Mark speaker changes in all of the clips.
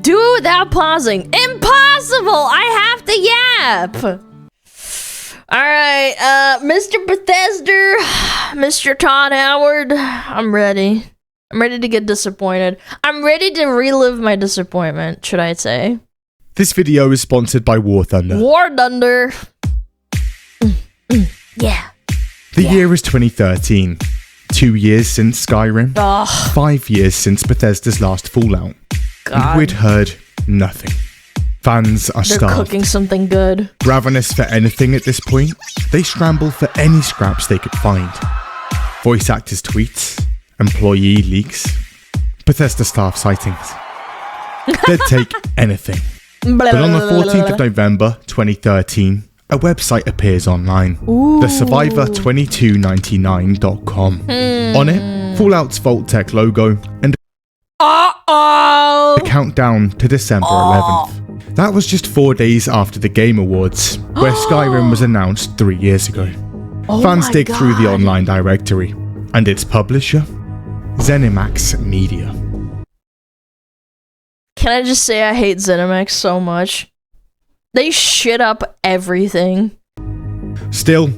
Speaker 1: Do without pausing. Impossible! I have to yap! Alright, Mr. Bethesda, Mr. Todd Howard, I'm ready. I'm ready to get disappointed. I'm ready to relive my disappointment, should I say.
Speaker 2: This video is sponsored by War Thunder.
Speaker 1: War Thunder. Yeah.
Speaker 2: The year is 2013. 2 years since Skyrim.
Speaker 1: Ugh.
Speaker 2: 5 years since Bethesda's last Fallout.
Speaker 1: God.
Speaker 2: And we'd heard nothing. Fans are
Speaker 1: They're
Speaker 2: starved.
Speaker 1: cooking something good.
Speaker 2: Ravenous for anything at this point, they scramble for any scraps they could find. Voice actors' tweets, employee leaks, Bethesda staff sightings. They'd take anything. But on the 14th of November 2013, a website appears online. The Survivor2299.com. On it, Fallout's Vault Tech logo and a countdown to December 11th. That was just 4 days after the Game Awards, where Skyrim was announced 3 years ago. Fans dig through the online directory, and its publisher, ZeniMax Media.
Speaker 1: Can I just say I hate ZeniMax so much? They shit up everything.
Speaker 2: Still,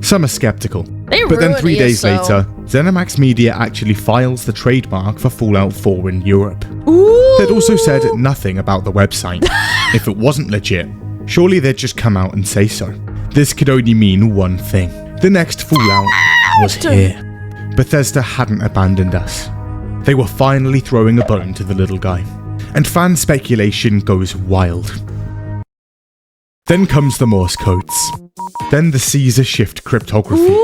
Speaker 2: some are skeptical. But then 3 days later, ZeniMax Media actually files the trademark for Fallout 4 in Europe. They'd also said nothing about the website. If it wasn't legit, surely they'd just come out and say so. This could only mean one thing. The next Fallout was here. Bethesda hadn't abandoned us. They were finally throwing a bone to the little guy. And fan speculation goes wild. Then comes the Morse codes. Then the Caesar shift cryptography.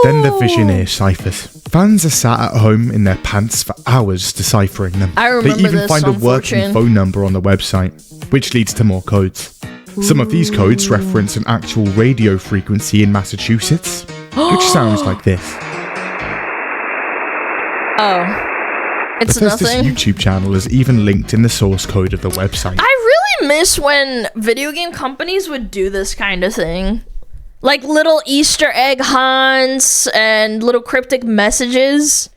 Speaker 2: Then the Visioneer ciphers. Fans are sat at home in their pants for hours deciphering them.
Speaker 1: I remember
Speaker 2: they even find a working phone number on the website, which leads to more codes. Some of these codes reference an actual radio frequency in Massachusetts, which sounds like this.
Speaker 1: Oh. It's
Speaker 2: Bethesda's
Speaker 1: nothing.
Speaker 2: YouTube channel is even linked in the source code of the website.
Speaker 1: I really miss when video game companies would do this kind of thing. Like little Easter egg hunts and little cryptic messages.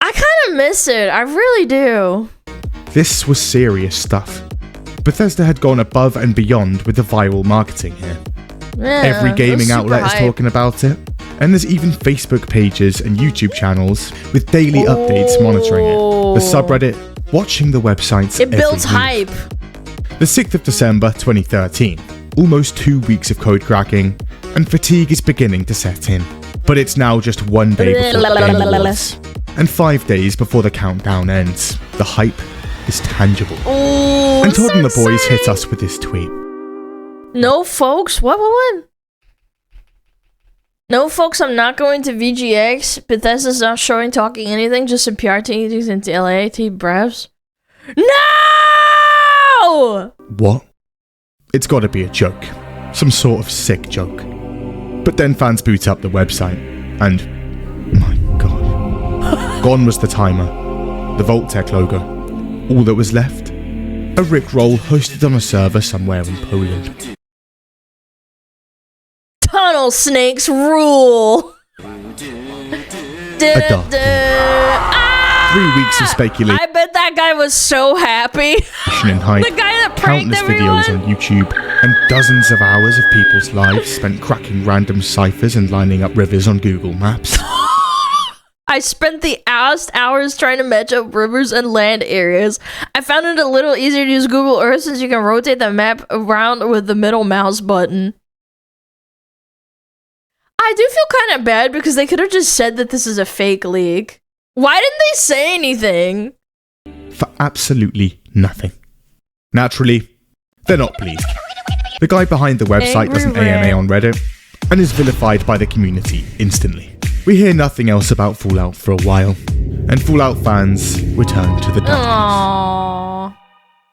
Speaker 1: I kind of miss it. I really do.
Speaker 2: This was serious stuff. Bethesda had gone above and beyond with the viral marketing here.
Speaker 1: Yeah,
Speaker 2: Every gaming outlet is
Speaker 1: hype.
Speaker 2: talking about it. And there's even Facebook pages and YouTube channels with daily updates monitoring it. The subreddit, watching the websites
Speaker 1: It builds
Speaker 2: every
Speaker 1: hype.
Speaker 2: week. The 6th of December 2013. Almost 2 weeks of code cracking, and fatigue is beginning to set in. But it's now just 1 day before the Game Awards, and 5 days before the countdown ends. The hype is tangible.
Speaker 1: Ooh,
Speaker 2: And Todd
Speaker 1: so
Speaker 2: and the boys
Speaker 1: exciting.
Speaker 2: hit us with this tweet.
Speaker 1: No, folks. What? No, folks, I'm not going to VGX. Bethesda's not showing, talking anything. Just some PR teams into LAT Brevs. No!
Speaker 2: What? It's gotta be a joke. Some sort of sick joke. But then fans boot up the website, and my god. Gone was the timer, the Vault Tech logo. All that was left? A Rickroll hosted on a server somewhere in Poland.
Speaker 1: Tunnel snakes rule!
Speaker 2: A dark day. 3 weeks of speculation
Speaker 1: I bet that guy was so happy.
Speaker 2: and hype.
Speaker 1: The guy that pranked
Speaker 2: Countless
Speaker 1: everyone.
Speaker 2: videos on YouTube, and dozens of hours of people's lives spent cracking random ciphers and lining up rivers on Google Maps.
Speaker 1: I spent the hours trying to match up rivers and land areas. I found it a little easier to use Google Earth since you can rotate the map around with the middle mouse button. I do feel kind of bad because they could have just said that this is a fake leak. Why didn't they say anything?
Speaker 2: For absolutely nothing. Naturally, they're not pleased. The guy behind the website does an AMA on Reddit and is vilified by the community instantly. We hear nothing else about Fallout for a while, and Fallout fans return to the darkness.
Speaker 1: Aww.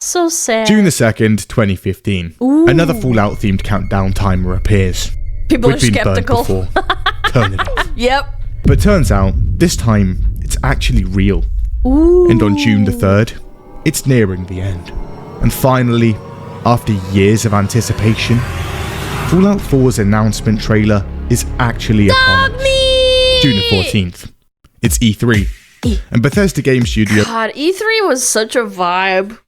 Speaker 1: So sad.
Speaker 2: June the 2nd, 2015. Another Fallout-themed countdown timer appears.
Speaker 1: People
Speaker 2: We've
Speaker 1: are
Speaker 2: been
Speaker 1: skeptical.
Speaker 2: burned before. Turn it off.
Speaker 1: Yep.
Speaker 2: But turns out, this time, it's actually real.
Speaker 1: Ooh.
Speaker 2: And on June the 3rd, it's nearing the end. And finally, after years of anticipation, Fallout 4's announcement trailer is actually upon us. June the 14th. It's E3. And Bethesda Game Studio.
Speaker 1: God, E3 was such a vibe.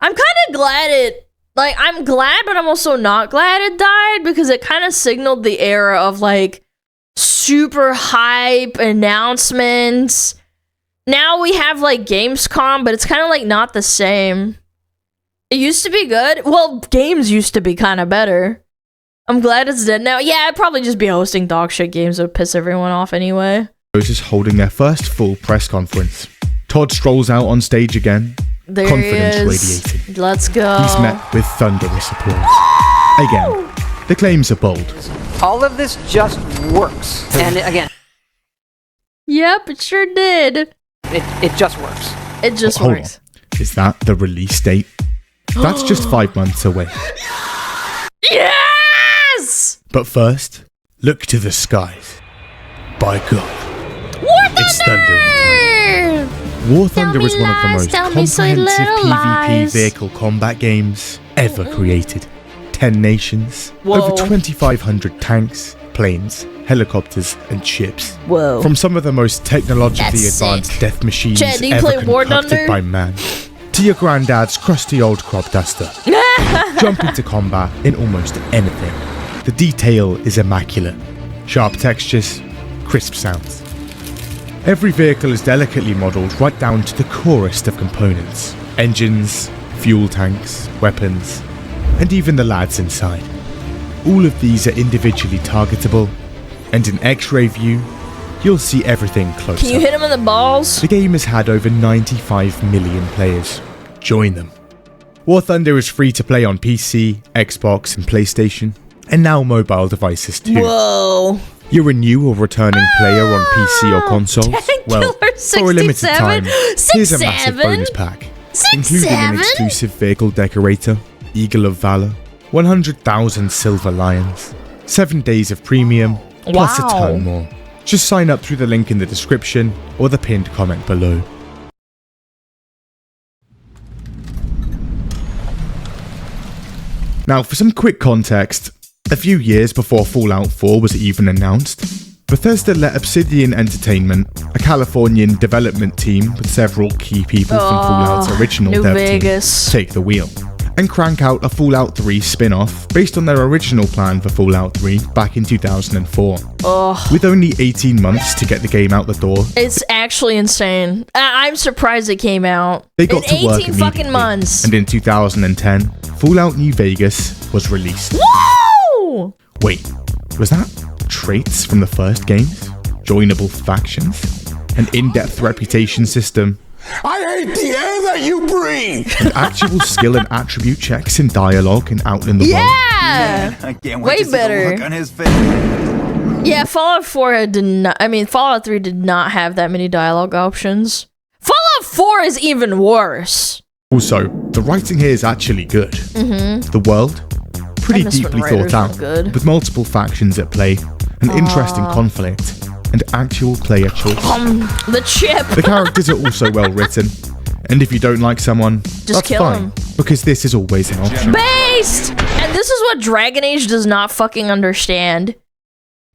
Speaker 1: I'm kind of glad I'm glad, but I'm also not glad it died, because it kind of signaled the era of, like, super hype announcements. Now we have, like, Gamescom, but it's kind of, like, not the same. It used to be good. Well, games used to be kind of better. I'm glad it's dead now. Yeah, I'd probably just be hosting dog shit games that would piss everyone off anyway.
Speaker 2: Is holding their first full press conference. Todd strolls out on stage again,
Speaker 1: there
Speaker 2: confidence radiating.
Speaker 1: Let's go.
Speaker 2: He's met with thunderous applause. Again, the claims are bold.
Speaker 3: All of this just works. And again,
Speaker 1: yep, it sure did.
Speaker 3: It just works.
Speaker 1: It just
Speaker 2: Hold
Speaker 1: works.
Speaker 2: On. Is that the release date? That's just 5 months away.
Speaker 1: Yes!
Speaker 2: But first, look to the skies. By God.
Speaker 1: War Thunder!
Speaker 2: It's thunder time. War Thunder is one of the most comprehensive PvP vehicle combat games ever created. 10 nations, over 2,500 tanks, planes, helicopters, and ships.
Speaker 1: Whoa.
Speaker 2: From some of the most technologically
Speaker 1: That's
Speaker 2: advanced
Speaker 1: sick.
Speaker 2: death machines
Speaker 1: Chad, do you
Speaker 2: ever
Speaker 1: play War
Speaker 2: concocted
Speaker 1: Thunder?
Speaker 2: by man, to your granddad's crusty old crop duster. Jump into combat in almost anything. The detail is immaculate. Sharp textures, crisp sounds. Every vehicle is delicately modelled right down to the corest of components. Engines, fuel tanks, weapons, and even the lads inside. All of these are individually targetable, and in X-ray view, you'll see everything close
Speaker 1: Can you
Speaker 2: up.
Speaker 1: hit him in the balls?
Speaker 2: The game has had over 95 million players. Join them. War Thunder is free to play on PC, Xbox, and PlayStation, and now mobile devices too.
Speaker 1: Whoa.
Speaker 2: You're a new or returning player on PC or consoles? Well, for a limited time, here's a massive bonus pack, including an exclusive vehicle decorator, Eagle of Valor, 100,000 silver lions, 7 days of premium, plus a ton more. Just sign up through the link in the description or the pinned comment below. Now, for some quick context, a few years before Fallout 4 was even announced, Bethesda let Obsidian Entertainment, a Californian development team with several key people from Fallout's original dev team, take the wheel and crank out a Fallout 3 spin-off based on their original plan for Fallout 3 back in 2004. With only 18 months to get the game out the door.
Speaker 1: It's actually insane. I'm surprised it came out.
Speaker 2: They got to work
Speaker 1: 18 fucking months.
Speaker 2: And in 2010, Fallout New Vegas was released.
Speaker 1: Woo!
Speaker 2: Wait, was that traits from the first games? Joinable factions? An in-depth reputation system?
Speaker 4: I hate the air that you breathe!
Speaker 2: And actual skill and attribute checks in dialogue and out in the world?
Speaker 1: Yeah!
Speaker 4: I can't
Speaker 1: Way
Speaker 4: wait to see
Speaker 1: better.
Speaker 4: the look on his face.
Speaker 1: Yeah, Fallout 4 did not. I mean, Fallout 3 did not have that many dialogue options. Fallout 4 is even worse.
Speaker 2: Also, the writing here is actually good. The world, pretty deeply thought out, with multiple factions at play, an interesting conflict, and actual player choice.
Speaker 1: The chip.
Speaker 2: The characters are also well written, and if you don't like someone, that's
Speaker 1: kill
Speaker 2: fine,
Speaker 1: him.
Speaker 2: because this is always an option.
Speaker 1: Based! And this is what Dragon Age does not fucking understand.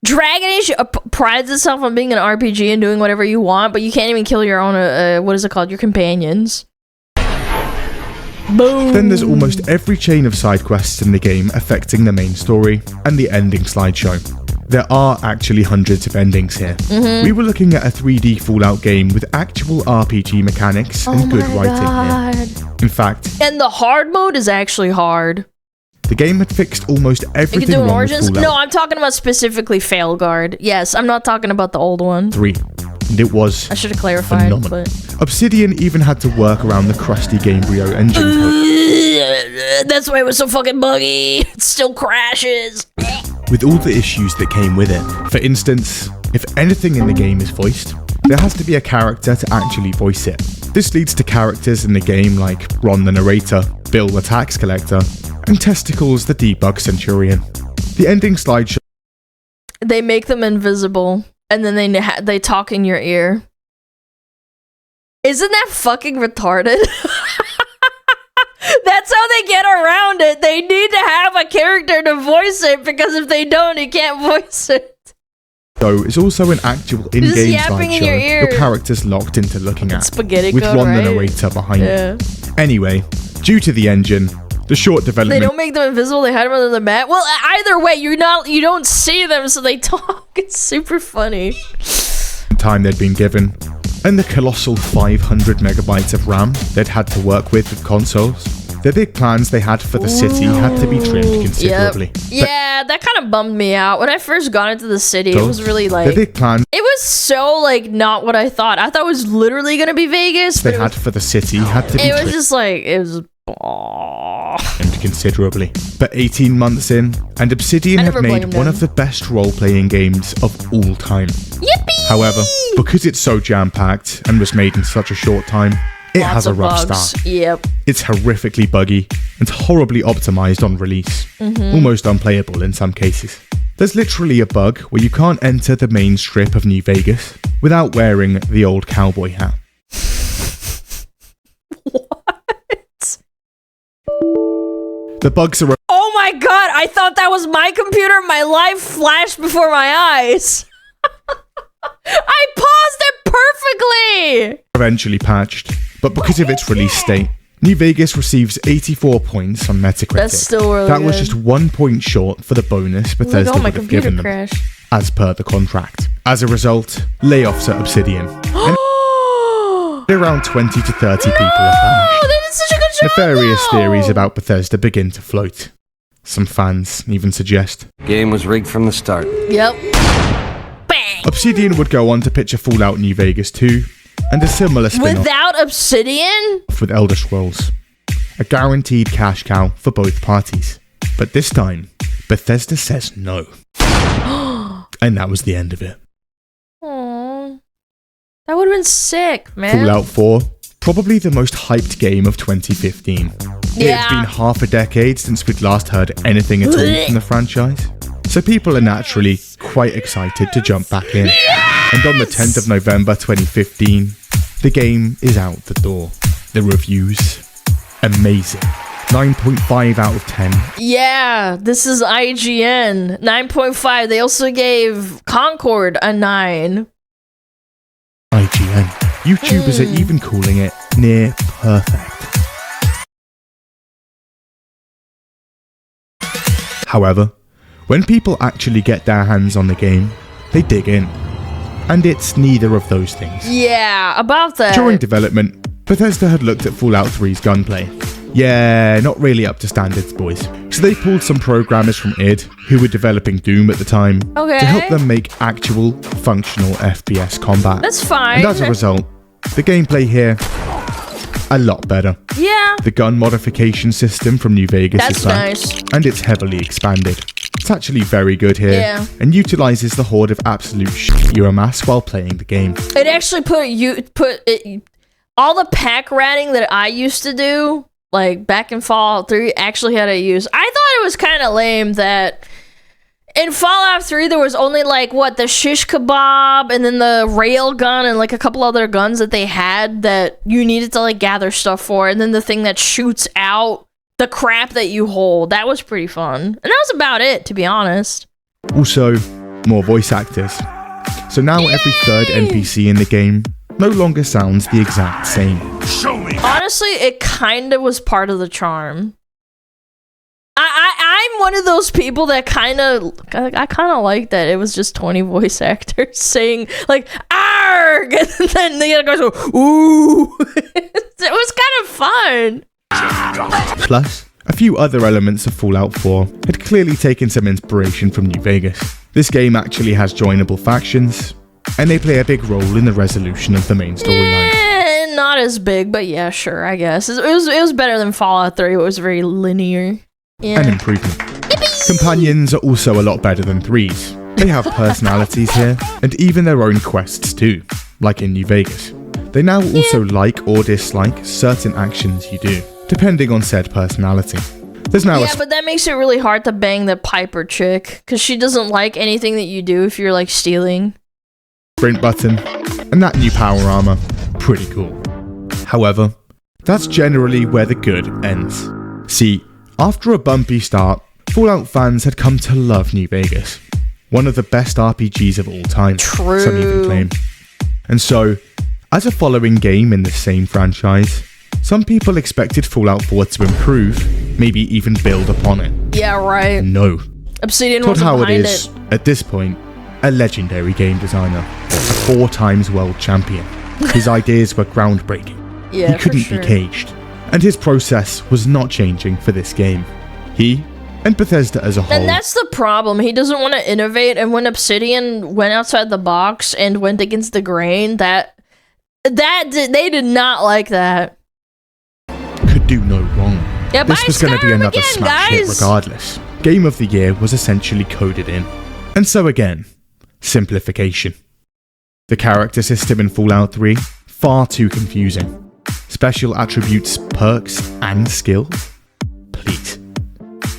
Speaker 1: Dragon Age prides itself on being an RPG and doing whatever you want, but you can't even kill your own, what is it called? Your companions. Boom.
Speaker 2: Then there's almost every chain of side quests in the game affecting the main story and the ending slideshow. There are actually hundreds of endings here. We were looking at a 3D Fallout game with actual RPG mechanics and good writing here. In fact,
Speaker 1: and the hard mode is actually hard.
Speaker 2: the game had fixed almost
Speaker 1: You
Speaker 2: everything
Speaker 1: can do an
Speaker 2: wrong with
Speaker 1: Origins?
Speaker 2: Fallout
Speaker 1: No, I'm talking about specifically Failguard. Yes, I'm not talking about the old one.
Speaker 2: 3, and it was
Speaker 1: I should have clarified,
Speaker 2: phenomenal.
Speaker 1: but...
Speaker 2: Obsidian even had to work around the crusty Gamebryo engine code.
Speaker 1: That's why it was so fucking buggy. It still crashes.
Speaker 2: With all the issues that came with it. For instance, if anything in the game is voiced, there has to be a character to actually voice it. This leads to characters in the game like Ron the narrator, Bill the tax collector, and Testicles the debug centurion. The ending slideshow
Speaker 1: They make them invisible, and then they talk in your ear. Isn't that fucking retarded? That's how they get around it. They need to have a character to voice it, because if they don't, you can't voice it.
Speaker 2: So it's also an actual in-game
Speaker 1: yapping in your
Speaker 2: slideshow
Speaker 1: ear.
Speaker 2: your character's locked into looking at,
Speaker 1: Spaghetti
Speaker 2: with
Speaker 1: code,
Speaker 2: one
Speaker 1: right?
Speaker 2: narrator behind
Speaker 1: Yeah.
Speaker 2: it. Anyway, due to the engine, the short
Speaker 1: They
Speaker 2: development
Speaker 1: don't make them invisible. They hide them under the mat. Well, either way, you don't see them, so they talk. It's super funny.
Speaker 2: time they'd been given, and the colossal 500 megabytes of RAM they'd had to work with consoles, the big plans they had for the city had to be trimmed considerably.
Speaker 1: Yep. Yeah, that kind of bummed me out. When I first got into the city, it was really like...
Speaker 2: The big plans
Speaker 1: It was so, like, not what I thought. I thought it was literally going to be Vegas.
Speaker 2: they had for the city had to be
Speaker 1: It was
Speaker 2: trimmed
Speaker 1: just like... It was...
Speaker 2: considerably. But 18 months in, and Obsidian
Speaker 1: I
Speaker 2: have
Speaker 1: never
Speaker 2: made
Speaker 1: blamed
Speaker 2: one
Speaker 1: them.
Speaker 2: of the best role-playing games of all time.
Speaker 1: Yippee!
Speaker 2: However, because it's so jam-packed and was made in such a short time, it has a rough start.
Speaker 1: Yep.
Speaker 2: It's horrifically buggy and horribly optimized on release, almost unplayable in some cases. There's literally a bug where you can't enter the main strip of New Vegas without wearing the old cowboy hat.
Speaker 1: What?
Speaker 2: The bugs are
Speaker 1: Oh my god, I thought that was my computer. My life flashed before my eyes. I paused it perfectly.
Speaker 2: eventually patched, but because of its release date, New Vegas receives 84 points on Metacritic.
Speaker 1: That's still really
Speaker 2: That was
Speaker 1: good.
Speaker 2: just 1 point short for the bonus Bethesda
Speaker 1: Oh, my
Speaker 2: would have
Speaker 1: computer
Speaker 2: given them,
Speaker 1: crashed.
Speaker 2: as per the contract. As a result, layoffs at Obsidian. And around 20 to 30 people are
Speaker 1: Oh,
Speaker 2: vanished.
Speaker 1: they did such a good job.
Speaker 2: Nefarious
Speaker 1: though.
Speaker 2: theories about Bethesda begin to float. Some fans even suggest
Speaker 4: Game was rigged from the start.
Speaker 1: Yep. Bang.
Speaker 2: Obsidian would go on to pitch a Fallout New Vegas 2 and a similar spin-off
Speaker 1: Without Obsidian?
Speaker 2: with Elder Scrolls. A guaranteed cash cow for both parties. But this time, Bethesda says no. And that was the end of it.
Speaker 1: Aww. That would have been sick, man.
Speaker 2: Fallout 4, probably the most hyped game of 2015. It's
Speaker 1: Yeah.
Speaker 2: been half a decade since we'd last heard anything at all from the franchise. So people are naturally quite excited to jump back in. And on the 10th of November 2015, the game is out the door. The reviews, amazing. 9.5 out of 10.
Speaker 1: Yeah, this is IGN. 9.5. They also gave Concord a 9.
Speaker 2: IGN. YouTubers are even calling it near perfect. However, when people actually get their hands on the game, they dig in. And it's neither of those things.
Speaker 1: Yeah, about that.
Speaker 2: During development, Bethesda had looked at Fallout 3's gunplay. Yeah, not really up to standards, boys. So they pulled some programmers from id, who were developing Doom at the time,
Speaker 1: Okay.
Speaker 2: to help them make actual, functional FPS combat.
Speaker 1: That's fine.
Speaker 2: And as a result, the gameplay here, a lot better.
Speaker 1: Yeah,
Speaker 2: The gun modification system from New Vegas
Speaker 1: that's
Speaker 2: is back,
Speaker 1: nice.
Speaker 2: and it's heavily expanded. It's actually very good here,
Speaker 1: Yeah.
Speaker 2: and utilizes the horde of absolute shit you amass while playing the game.
Speaker 1: It actually all the pack ratting that I used to do, like back in Fallout 3, actually had a use. I thought it was kind of lame that in Fallout 3 there was only like the shish kebab and then the rail gun and like a couple other guns that they had that you needed to like gather stuff for, and then the thing that shoots out the crap that you hold. That was pretty fun. And that was about it, to be honest.
Speaker 2: Also, more voice actors. So now every third NPC in the game no longer sounds the exact same.
Speaker 1: Honestly, it kind of was part of the charm. I'm one of those people that I kind of like that it was just 20 voice actors saying like "arg," and then the other guys go "ooh." It was kind of fun.
Speaker 2: Plus, a few other elements of Fallout 4 had clearly taken some inspiration from New Vegas. This game actually has joinable factions, and they play a big role in the resolution of the main storyline.
Speaker 1: Not as big, but yeah, sure, I guess. It was better than Fallout 3. It was very linear. Yeah.
Speaker 2: An improvement. Companions are also a lot better than 3's. They have personalities here, and even their own quests too, like in New Vegas. They now also like or dislike certain actions you do, depending on said personality. There's now
Speaker 1: Yeah, but that makes it really hard to bang the Piper chick, because she doesn't like anything that you do if you're like stealing.
Speaker 2: sprint button, and that new power armor, pretty cool. However, that's generally where the good ends. See, after a bumpy start, Fallout fans had come to love New Vegas. One of the best RPGs of all time,
Speaker 1: True.
Speaker 2: some even claim. And so, as a following game in the same franchise, some people expected Fallout 4 to improve, maybe even build upon it.
Speaker 1: Yeah, right.
Speaker 2: No.
Speaker 1: Obsidian
Speaker 2: Todd
Speaker 1: wasn't
Speaker 2: Howard
Speaker 1: behind
Speaker 2: is,
Speaker 1: it.
Speaker 2: at this point, a legendary game designer, a 4 times world champion. His ideas were groundbreaking.
Speaker 1: Yeah,
Speaker 2: He couldn't
Speaker 1: for sure.
Speaker 2: be caged. And his process was not changing for this game. He, and Bethesda as a whole,
Speaker 1: And that's the problem. He doesn't want to innovate, and when Obsidian went outside the box and went against the grain, they did not like that.
Speaker 2: could do no wrong.
Speaker 1: Yeah,
Speaker 2: This
Speaker 1: buy
Speaker 2: was going to be
Speaker 1: Skyrim
Speaker 2: another
Speaker 1: again,
Speaker 2: smash hit
Speaker 1: guys.
Speaker 2: regardless. Game of the Year was essentially coded in. And so again, simplification. The character system in Fallout 3, far too confusing. Special attributes, perks, and skills? Please.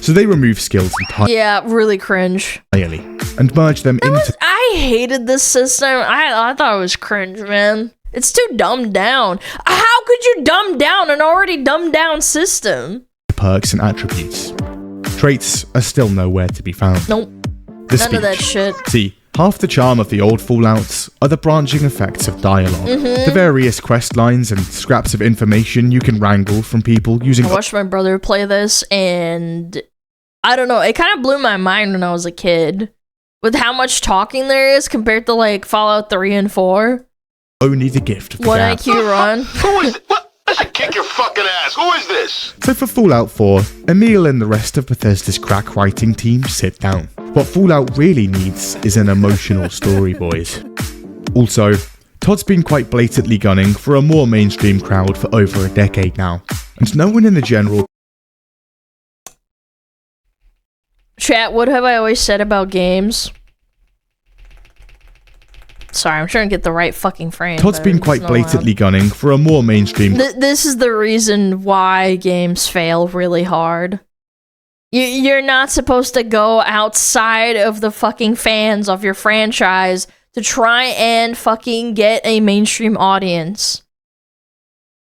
Speaker 2: So they removed skills
Speaker 1: Yeah, really cringe.
Speaker 2: entirely and merged them into
Speaker 1: I hated this system. I thought it was cringe, man. It's too dumbed down. How could you dumb down an already dumbed down system?
Speaker 2: perks and attributes. Traits are still nowhere to be found.
Speaker 1: Nope.
Speaker 2: The
Speaker 1: None of that
Speaker 2: speech.
Speaker 1: shit.
Speaker 2: See, half the charm of the old Fallouts are the branching effects of dialogue. The various quest lines and scraps of information you can wrangle from people using
Speaker 1: I watched my brother play this, and I don't know, it kind of blew my mind when I was a kid with how much talking there is compared to like Fallout 3 and 4.
Speaker 2: only the gift of the
Speaker 1: One
Speaker 2: gab.
Speaker 1: IQ run.
Speaker 4: Who is what? Listen, kick your fucking ass. Who is this?
Speaker 2: So for Fallout 4, Emil and the rest of Bethesda's crack writing team sit down. What Fallout really needs is an emotional story, boys. Also, Todd's been quite blatantly gunning for a more mainstream crowd for over a decade now, and no one in the general
Speaker 1: Chat, what have I always said about games? Sorry, I'm trying to get the right fucking frame.
Speaker 2: Todd's
Speaker 1: but
Speaker 2: been
Speaker 1: it's
Speaker 2: quite
Speaker 1: not
Speaker 2: blatantly gunning for a more mainstream
Speaker 1: This is the reason why games fail really hard. You're not supposed to go outside of the fucking fans of your franchise to try and fucking get a mainstream audience.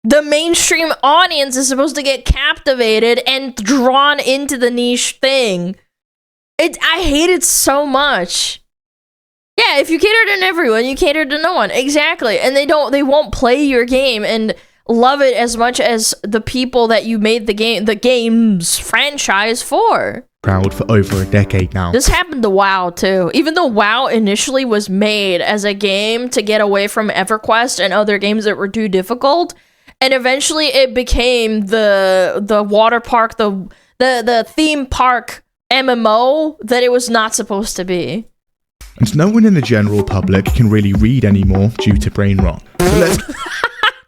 Speaker 1: The mainstream audience is supposed to get captivated and drawn into the niche thing. I hate it so much. Yeah, if you cater to everyone, you cater to no one. Exactly. And they won't play your game and love it as much as the people that you made the game's franchise for.
Speaker 2: crowd for over a decade now.
Speaker 1: This happened to WoW too. Even though WoW initially was made as a game to get away from EverQuest and other games that were too difficult, and eventually it became the water park, the theme park MMO that it was not supposed to be.
Speaker 2: And no one in the general public can really read anymore due to brain rot. So let's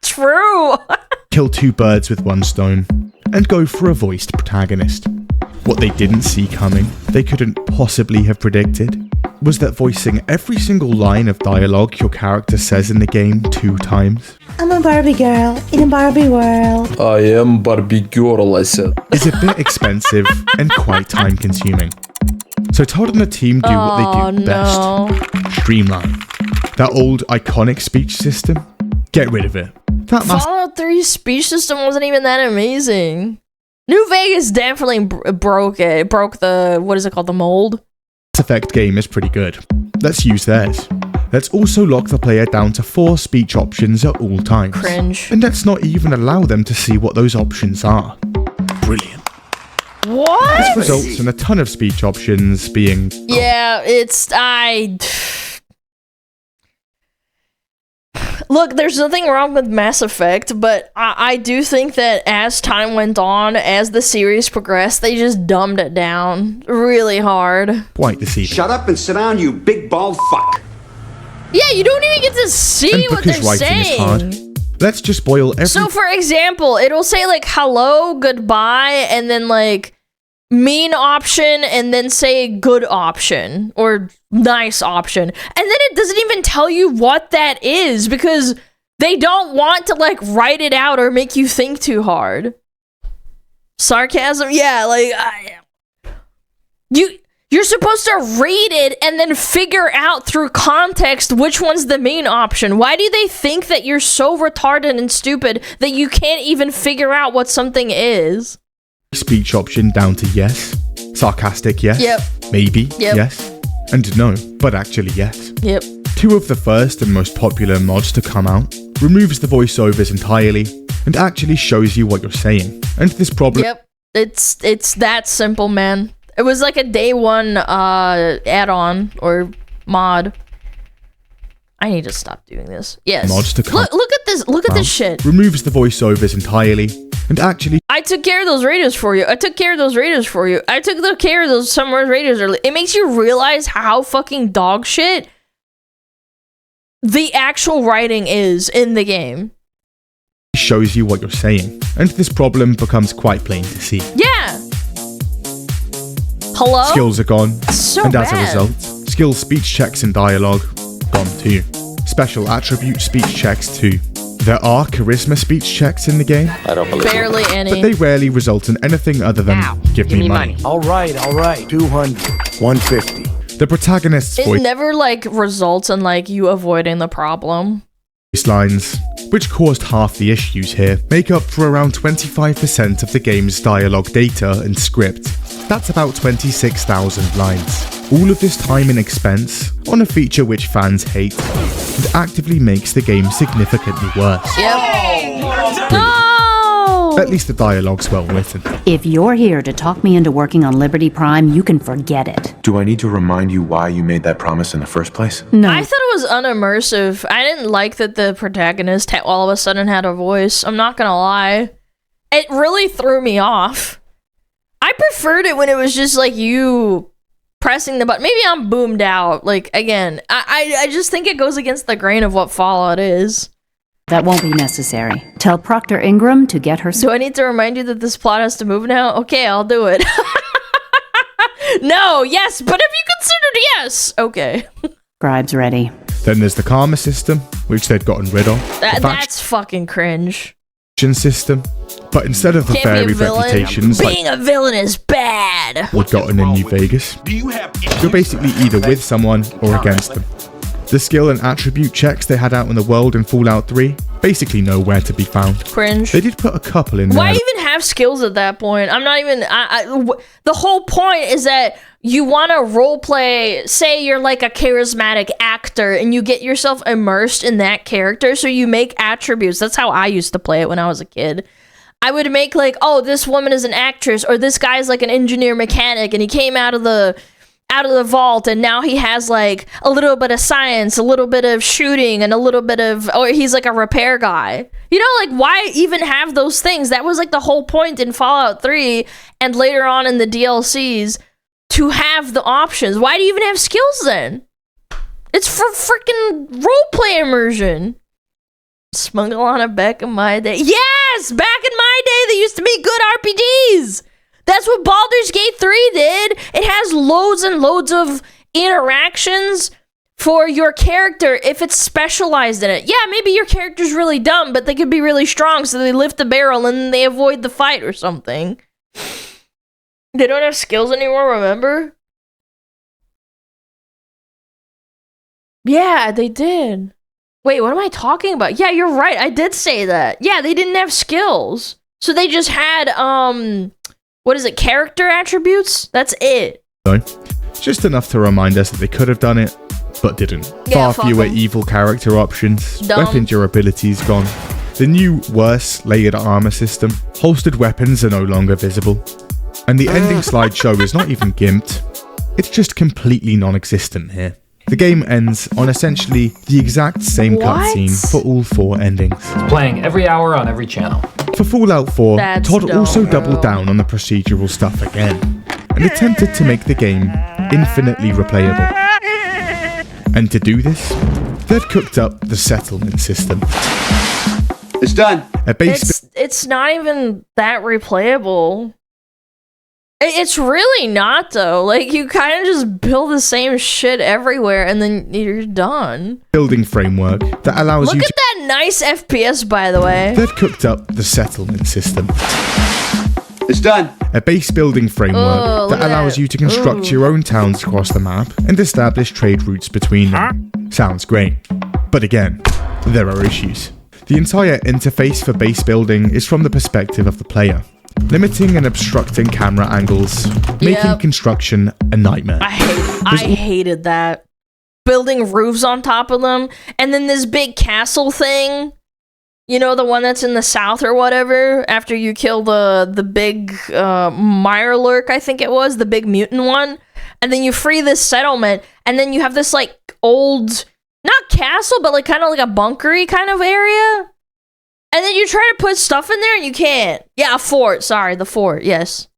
Speaker 1: True.
Speaker 2: kill 2 birds with 1 stone and go for a voiced protagonist. What they didn't see coming, they couldn't possibly have predicted, was that voicing every single line of dialogue your character says in the game 2 times
Speaker 5: I'm a Barbie girl in a Barbie world.
Speaker 6: I am Barbie girl, I said.
Speaker 2: is a bit expensive and quite time consuming. So Todd and the team do what they do best. Streamline. That old iconic speech system, get rid of it. That Mass
Speaker 1: Fallout 3's speech system wasn't even that amazing. New Vegas definitely broke it. It broke the, what is it called, the mold?
Speaker 2: Effect game is pretty good. Let's use theirs. Let's also lock the player down to 4 speech options at all times.
Speaker 1: Cringe.
Speaker 2: And let's not even allow them to see what those options are. Brilliant.
Speaker 1: What?
Speaker 2: This results in a ton of speech options being
Speaker 1: Yeah, Look, there's nothing wrong with Mass Effect, but I do think that as time went on, as the series progressed, they just dumbed it down really hard.
Speaker 2: quite deceiving.
Speaker 7: Shut up and sit down, you big bald fuck.
Speaker 1: Yeah, you don't even get to see
Speaker 2: And
Speaker 1: what they're
Speaker 2: because writing is
Speaker 1: saying.
Speaker 2: hard, let's just boil every
Speaker 1: So, for example, it'll say like hello, goodbye, and then like mean option, and then say good option or nice option. And then it doesn't even tell you what that is because they don't want to like write it out or make you think too hard. Sarcasm? Yeah, like you're supposed to read it and then figure out through context which one's the main option. Why do they think that you're so retarded and stupid that you can't even figure out what something is?
Speaker 2: speech option down to yes, sarcastic yes,
Speaker 1: Yep.
Speaker 2: maybe
Speaker 1: Yep.
Speaker 2: yes, and no, but actually yes.
Speaker 1: Yep.
Speaker 2: 2 of the first and most popular mods to come out removes the voiceovers entirely and actually shows you what you're saying. And this problem
Speaker 1: Yep. It's that simple, man. It was like a day one add-on or mod. I need to stop doing this. Yes.
Speaker 2: mods to come
Speaker 1: Look at this. Look at this shit.
Speaker 2: removes the voiceovers entirely and actually
Speaker 1: I took care of those radios for you. I took care of those radios for you. I took care of those Summer's radios early. It makes you realize how fucking dog shit the actual writing is in the game.
Speaker 2: shows you what you're saying. And this problem becomes quite plain to see.
Speaker 1: Yeah. Hello?
Speaker 2: Skills are gone,
Speaker 1: So
Speaker 2: and as a
Speaker 1: bad.
Speaker 2: result, skill speech checks and dialogue gone too. Special attribute speech checks too. There are charisma speech checks in the game,
Speaker 6: I don't believe
Speaker 1: Barely
Speaker 2: but
Speaker 1: any.
Speaker 2: they rarely result in anything other than give me money.
Speaker 8: All right. 200. 150.
Speaker 2: The protagonist's
Speaker 1: It
Speaker 2: voice
Speaker 1: never like results in like you avoiding the problem.
Speaker 2: lines, which caused half the issues here, make up for around 25% of the game's dialogue data and script. That's about 26,000 lines. All of this time and expense on a feature which fans hate and actively makes the game significantly worse.
Speaker 1: Yep. No!
Speaker 2: At least the dialogue's well written.
Speaker 9: If you're here to talk me into working on Liberty Prime, you can forget it.
Speaker 10: Do I need to remind you why you made that promise in the first place?
Speaker 9: No.
Speaker 1: I thought it was unimmersive. I didn't like that the protagonist all of a sudden had a voice. I'm not gonna lie. It really threw me off. I preferred it when it was just like you pressing the button. Maybe I'm boomed out. Like, again, I just think it goes against the grain of what Fallout is.
Speaker 9: That won't be necessary. Tell Proctor Ingram to get her...
Speaker 1: Do I need to remind you that this plot has to move now? Okay, I'll do it. No, yes, but have you considered yes? Okay.
Speaker 9: scribes ready.
Speaker 2: Then there's the karma system, which they'd gotten rid of. The
Speaker 1: That's fucking cringe.
Speaker 2: faction system. But instead of the
Speaker 1: Can't be
Speaker 2: fairy
Speaker 1: a villain.
Speaker 2: reputations like
Speaker 1: Being a villain is bad.
Speaker 2: we'd gotten in New Vegas, you're basically either with someone or against them. The skill and attribute checks they had out in the world in Fallout 3, basically nowhere to be found.
Speaker 1: Cringe.
Speaker 2: They did put a couple in
Speaker 1: Why
Speaker 2: there.
Speaker 1: even have skills at that point? I'm not even. The whole point is that you want to role play. Say you're like a charismatic actor and you get yourself immersed in that character, so you make attributes. That's how I used to play it when I was a kid. I would make like, oh, this woman is an actress, or this guy's like an engineer mechanic, and he came out of the vault, and now he has like a little bit of science, a little bit of shooting, and a little bit of, or he's like a repair guy. You know, like, why even have those things? That was like the whole point in Fallout 3 and later on in the DLCs, to have the options. Why do you even have skills then? It's for freaking roleplay immersion. SmugAlana back in my day. Yes! Back in my day, they used to be good RPGs! That's what Baldur's Gate 3 did. It has loads and loads of interactions for your character if it's specialized in it. Yeah, maybe your character's really dumb, but they could be really strong, so they lift the barrel and they avoid the fight or something. They don't have skills anymore, remember? Yeah, they did. Wait, what am I talking about? Yeah, you're right. I did say that. Yeah, they didn't have skills. So they just had, what is it, character attributes? That's it.
Speaker 2: So, just enough to remind us that they could have done it, but didn't.
Speaker 1: Yeah,
Speaker 2: Far
Speaker 1: fuck
Speaker 2: fewer
Speaker 1: 'em.
Speaker 2: evil character options,
Speaker 1: Dumb.
Speaker 2: weapon durability's gone. The new, worse, layered armor system, holstered weapons are no longer visible. And the ending slideshow is not even gimped, it's just completely non-existent here. The game ends on essentially the exact same
Speaker 1: What?
Speaker 2: cutscene for all 4 endings.
Speaker 8: Playing every hour on every channel.
Speaker 2: For Fallout 4,
Speaker 1: That's
Speaker 2: Todd also
Speaker 1: dumb.
Speaker 2: doubled down on the procedural stuff again, and attempted to make the game infinitely replayable. And to do this, they'd cooked up the settlement system.
Speaker 7: It's done.
Speaker 2: A base
Speaker 1: It's not even that replayable. It's really not, though. Like, you kind of just build the same shit everywhere and then you're done.
Speaker 2: building framework that allows
Speaker 1: Look
Speaker 2: you
Speaker 1: at
Speaker 2: to...
Speaker 1: that nice FPS, by the way.
Speaker 2: They'd cooked up the settlement system.
Speaker 7: It's done.
Speaker 2: A base building framework
Speaker 1: Oh, look
Speaker 2: that
Speaker 1: at
Speaker 2: allows
Speaker 1: that.
Speaker 2: you to construct your own towns across the map and establish trade routes between them. Sounds great. But again, there are issues. The entire interface for base building is from the perspective of the player. limiting and obstructing camera angles, making construction a nightmare.
Speaker 1: I hated that. Building roofs on top of them, and then this big castle thing. You know, the one that's in the south or whatever, after you kill the big Mirelurk, I think it was, the big mutant one. And then you free this settlement, and then you have this, like, old, not castle, but like kind of like a bunkery kind of area. And then you try to put stuff in there and you can't. Yeah, a fort. Sorry, the fort. Yes.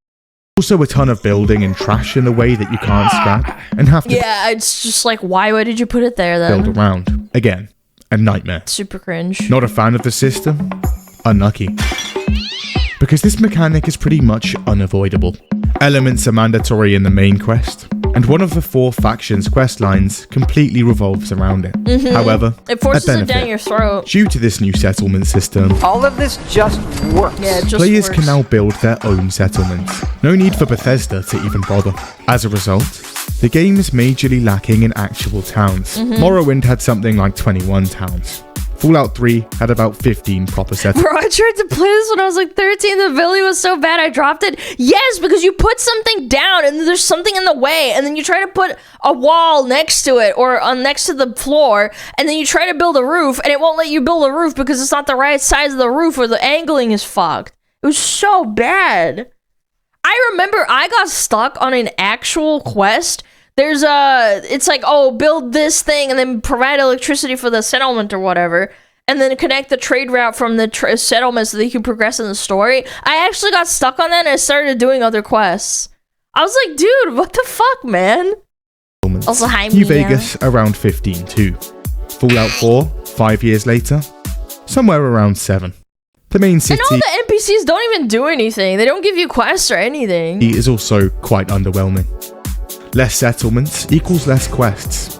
Speaker 2: Also a ton of building and trash in the way that you can't scrap and have to
Speaker 1: Yeah, it's just like, why did you put it there then?
Speaker 2: build around. Again, a nightmare.
Speaker 1: Super cringe.
Speaker 2: Not a fan of the system? Unlucky. Because this mechanic is pretty much unavoidable. Elements are mandatory in the main quest, and one of the 4 factions' quest lines completely revolves around it. However,
Speaker 1: It forces
Speaker 2: a
Speaker 1: it
Speaker 2: benefit.
Speaker 1: down your throat.
Speaker 2: Due to this new settlement system,
Speaker 3: All of this just works.
Speaker 1: Yeah, it just
Speaker 2: players
Speaker 1: works.
Speaker 2: can now build their own settlements. No need for Bethesda to even bother. As a result, the game is majorly lacking in actual towns. Morrowind had something like 21 towns. Fallout 3 had about 15 proper settlements.
Speaker 1: Bro, I tried to play this when I was like 13. The ability was so bad I dropped it. Yes, because you put something down and there's something in the way, and then you try to put a wall next to it or next to the floor, and then you try to build a roof, and it won't let you build a roof because it's not the right size of the roof or the angling is fucked. It was so bad. I remember I got stuck on an actual quest. There's it's like, oh, build this thing and then provide electricity for the settlement or whatever, and then connect the trade route from the settlement so that you can progress in the story. I actually got stuck on that and I started doing other quests. I was like, dude, what the fuck, man? Also, hi,
Speaker 2: New
Speaker 1: Mia.
Speaker 2: Vegas around 15 too. Fallout 4, 5 years later, somewhere around 7. The main city
Speaker 1: And all the NPCs don't even do anything. They don't give you quests or anything.
Speaker 2: is also quite underwhelming. Less settlements equals less quests.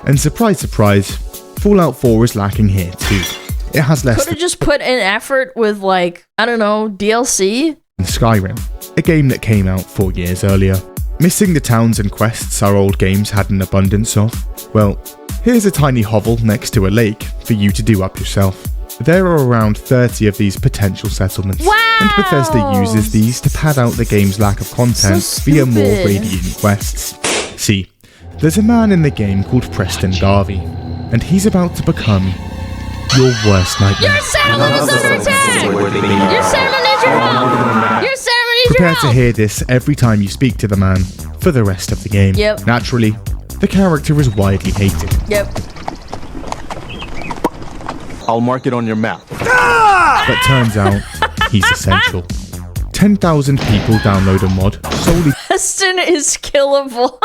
Speaker 2: And surprise, surprise, Fallout 4 is lacking here too. It has less
Speaker 1: Could have just put in effort with, like, I don't know, DLC?
Speaker 2: than Skyrim, a game that came out 4 years earlier. Missing the towns and quests our old games had an abundance of? Well, here's a tiny hovel next to a lake for you to do up yourself. There are around 30 of these potential settlements, and Bethesda uses these to pad out the game's lack of content via more radiant quests. See, there's a man in the game called Preston Garvey, and he's about to become your worst nightmare.
Speaker 1: Your settlement is under attack! Your settlement needs your help! Your settlement needs your
Speaker 2: Prepare to
Speaker 1: help!
Speaker 2: hear this every time you speak to the man for the rest of the game.
Speaker 1: Yep.
Speaker 2: Naturally, the character is widely hated.
Speaker 1: Yep.
Speaker 10: I'll mark it on your map.
Speaker 2: But turns out, he's essential. 10,000 people download a mod solely
Speaker 1: Preston is killable.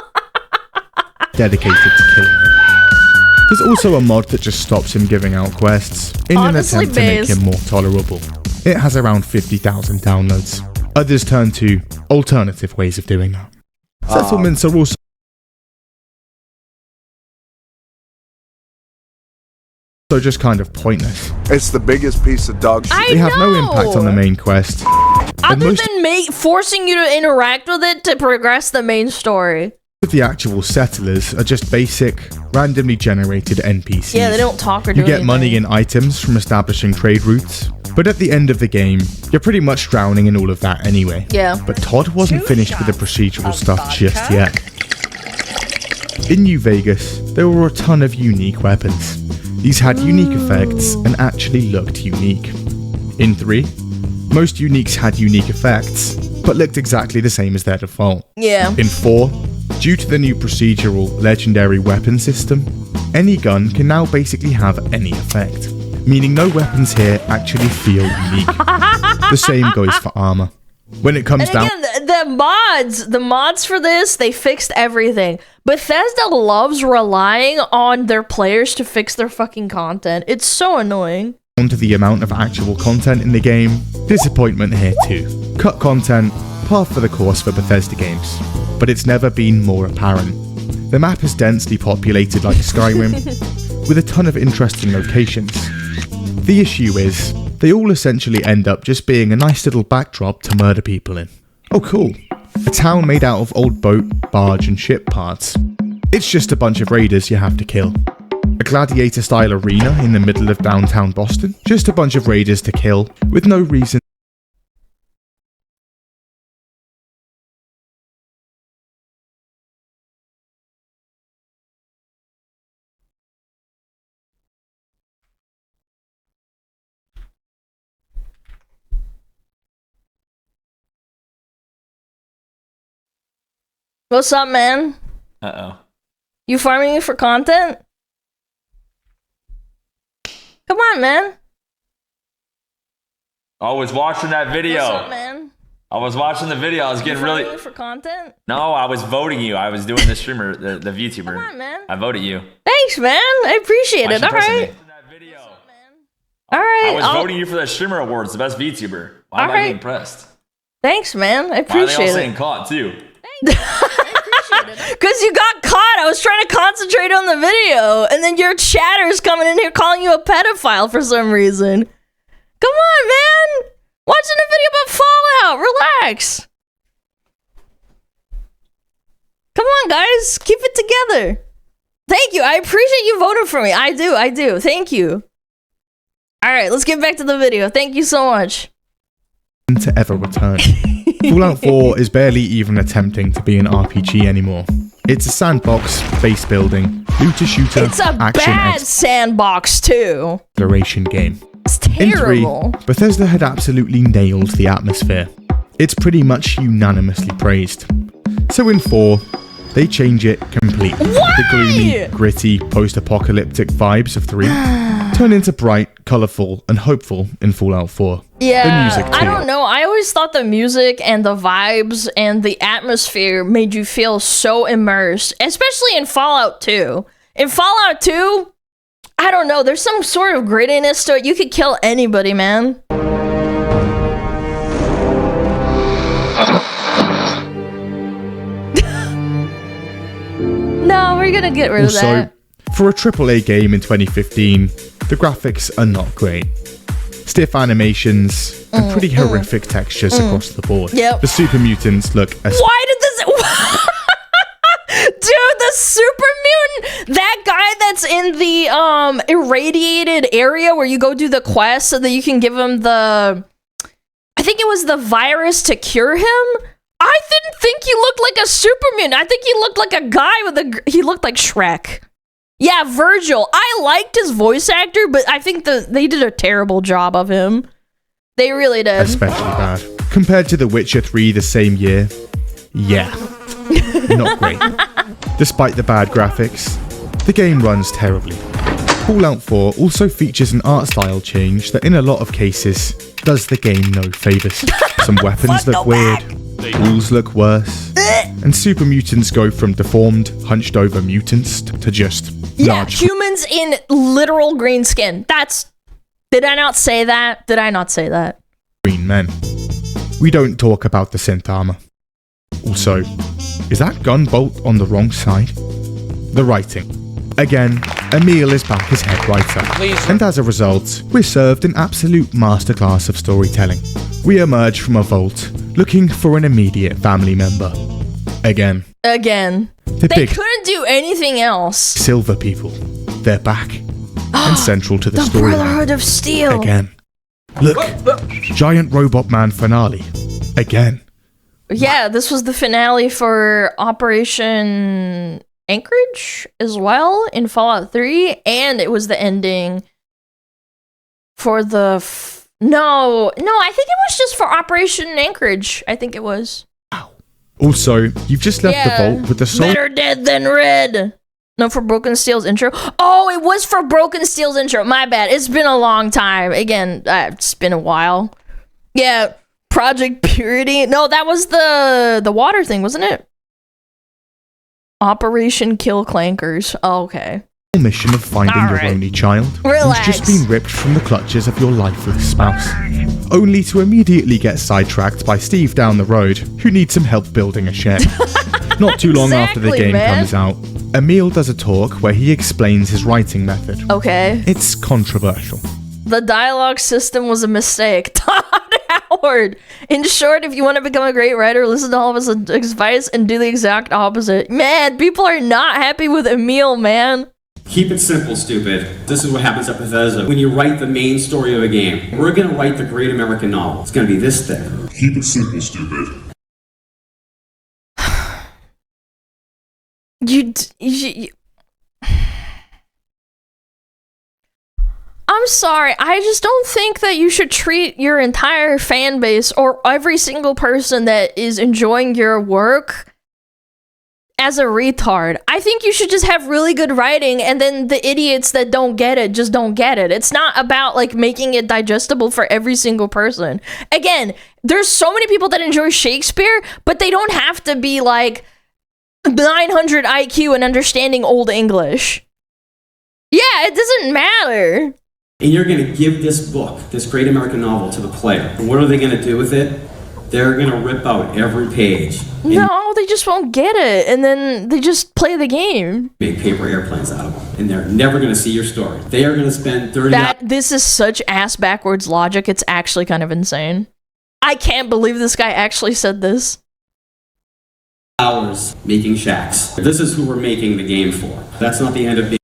Speaker 2: dedicated to killing him. There's also a mod that just stops him giving out quests in
Speaker 1: Honestly,
Speaker 2: an attempt to make him more tolerable. It has around 50,000 downloads. Others turn to alternative ways of doing that. Settlements are also just kind of pointless.
Speaker 4: It's the biggest piece of dog shit.
Speaker 1: I
Speaker 2: They have no
Speaker 1: know.
Speaker 2: impact on the main quest. And
Speaker 1: Other
Speaker 2: most
Speaker 1: than forcing you to interact with it to progress the main story.
Speaker 2: of the actual settlers are just basic, randomly generated NPCs.
Speaker 1: Yeah, they don't talk or do
Speaker 2: You get
Speaker 1: anything.
Speaker 2: money and items from establishing trade routes, but at the end of the game, you're pretty much drowning in all of that anyway.
Speaker 1: Yeah.
Speaker 2: But Todd wasn't finished with the procedural stuff just yet. In New Vegas, there were a ton of unique weapons. These had unique effects and actually looked unique. In 3, most uniques had unique effects, but looked exactly the same as their default.
Speaker 1: Yeah.
Speaker 2: In 4, due to the new procedural legendary weapon system, any gun can now basically have any effect, meaning no weapons here actually feel unique. The same goes for armor. When it comes
Speaker 1: And
Speaker 2: down
Speaker 1: again, the mods for this, they fixed everything. Bethesda loves relying on their players to fix their fucking content. It's so annoying.
Speaker 2: to the amount of actual content in the game, disappointment here too. Cut content, par for the course for Bethesda games, but it's never been more apparent. The map is densely populated like Skyrim, with a ton of interesting locations. The issue is, they all essentially end up just being a nice little backdrop to murder people in. Oh cool, a town made out of old boat, barge and ship parts. It's just a bunch of raiders you have to kill. A gladiator-style arena in the middle of downtown Boston, just a bunch of raiders to kill, with no reason
Speaker 1: What's up, man?
Speaker 11: Uh-oh.
Speaker 1: You farming me for content? Come on, man.
Speaker 11: I was watching that video.
Speaker 1: What's up, man?
Speaker 11: I was watching the video. I was getting really...
Speaker 1: farming me for content?
Speaker 11: No, I was voting you. I was doing the streamer, the VTuber.
Speaker 1: Come on, man.
Speaker 11: I voted you.
Speaker 1: Thanks, man. I appreciate it. All right. All right.
Speaker 11: I was voting you for the streamer awards, the best VTuber. Why am I getting impressed?
Speaker 1: Thanks, man. I
Speaker 11: Why are they
Speaker 1: appreciate
Speaker 11: all
Speaker 1: it.
Speaker 11: saying caught, too?
Speaker 1: Because you got caught. I was trying to concentrate on the video, and then your chatter's coming in here calling you a pedophile for some reason. Come on, man. Watching a video about Fallout. Relax. Come on, guys. Keep it together. Thank you. I appreciate you voting for me. I do. Thank you. All right, let's get back to the video. Thank you so much.
Speaker 2: To ever return. Fallout 4 is barely even attempting to be an RPG anymore. It's a sandbox, base building, looter shooter,
Speaker 1: It's a
Speaker 2: action
Speaker 1: bad sandbox, too.
Speaker 2: exploration game.
Speaker 1: It's
Speaker 2: In 3,
Speaker 1: terrible.
Speaker 2: Bethesda had absolutely nailed the atmosphere. It's pretty much unanimously praised. So in 4, they change it completely.
Speaker 1: Why?
Speaker 2: The gloomy, gritty, post-apocalyptic vibes of 3 turn into bright, colourful, and hopeful in Fallout 4.
Speaker 1: Yeah,
Speaker 2: The music too.
Speaker 1: I don't know. I always thought the music and the vibes and the atmosphere made you feel so immersed, especially in Fallout 2. In Fallout 2, I don't know. There's some sort of grittiness to it. You could kill anybody, man. No, we're gonna get rid of
Speaker 2: Also,
Speaker 1: that.
Speaker 2: for a AAA game in 2015, the graphics are not great. Stiff animations and pretty horrific textures across the board.
Speaker 1: Yep.
Speaker 2: The super mutants look
Speaker 1: Why did this... Dude, the super mutant, that guy that's in the irradiated area where you go do the quest so that you can give him the... I think it was the virus to cure him. I didn't think he looked like a super mutant. I think he looked like a guy with a... He looked like Shrek. Yeah, Virgil. I liked his voice actor, but I think they did a terrible job of him. They really did.
Speaker 2: especially bad. Compared to The Witcher 3 the same year, yeah, not great. Despite the bad graphics, the game runs terribly. Fallout 4 also features an art style change that in a lot of cases does the game no favours. Some weapons look weird, tools look worse, and super mutants go from deformed, hunched over mutants to just large
Speaker 1: humans in literal green skin. Did I not say that? Did I not say that?
Speaker 2: green men. We don't talk about the synth armor. Also, is that gun bolt on the wrong side? The writing. Again, Emil is back as head writer, and as a result, we're served an absolute masterclass of storytelling. We emerge from a vault, looking for an immediate family member. Again.
Speaker 1: They
Speaker 2: big
Speaker 1: couldn't do anything else.
Speaker 2: silver people. They're back. And central to the
Speaker 1: The
Speaker 2: storyline.
Speaker 1: Brotherhood of Steel.
Speaker 2: Again. Look, Giant Robot Man finale. Again.
Speaker 1: Yeah, this was the finale for Operation Anchorage as well in Fallout 3, and it was the ending for the... No, I think it was just for Operation Anchorage. I think it was.
Speaker 2: Also, you've just left the vault with the soul.
Speaker 1: Better dead than red. No, for Broken Steel's intro. Oh, it was for Broken Steel's intro. My bad. It's been a long time. Again, it's been a while. Yeah, Project Purity. No, that was the water thing, wasn't it? Operation Kill Clankers. Oh, okay.
Speaker 2: Mission of finding your only child
Speaker 1: Relax.
Speaker 2: who's just been ripped from the clutches of your lifeless spouse, only to immediately get sidetracked by Steve down the road, who needs some help building a shed. Not too long after the
Speaker 1: Exactly,
Speaker 2: game
Speaker 1: man.
Speaker 2: comes out, Emil does a talk where he explains his writing method.
Speaker 1: Okay.
Speaker 2: It's controversial.
Speaker 1: The dialogue system was a mistake. Todd Howard. In short, if you want to become a great writer, listen to all of us advice and do the exact opposite. Man, people are not happy with Emil, man.
Speaker 12: Keep it simple, stupid. This is what happens at Bethesda. When you write the main story of a game, we're gonna write the great American novel. It's gonna be this thick.
Speaker 4: Keep it simple, stupid.
Speaker 1: I'm sorry. I just don't think that you should treat your entire fan base or every single person that is enjoying your work as a retard. I think you should just have really good writing, and then the idiots that don't get it just don't get it. It's not about like making it digestible for every single person. Again, there's so many people that enjoy Shakespeare, but they don't have to be like 900 IQ and understanding Old English. Yeah, it doesn't matter.
Speaker 12: And you're going to give this book, this great American novel, to the player. And what are they going to do with it? They're going to rip out every page.
Speaker 1: No, they just won't get it, and then they just play the game.
Speaker 12: Make paper airplanes out of them. And they're never going to see your story. They are going to spend 30 hours.
Speaker 1: This is such ass-backwards logic, it's actually kind of insane. I can't believe this guy actually said this.
Speaker 12: Hours making shacks. This is who we're making the game for. That's not the end of being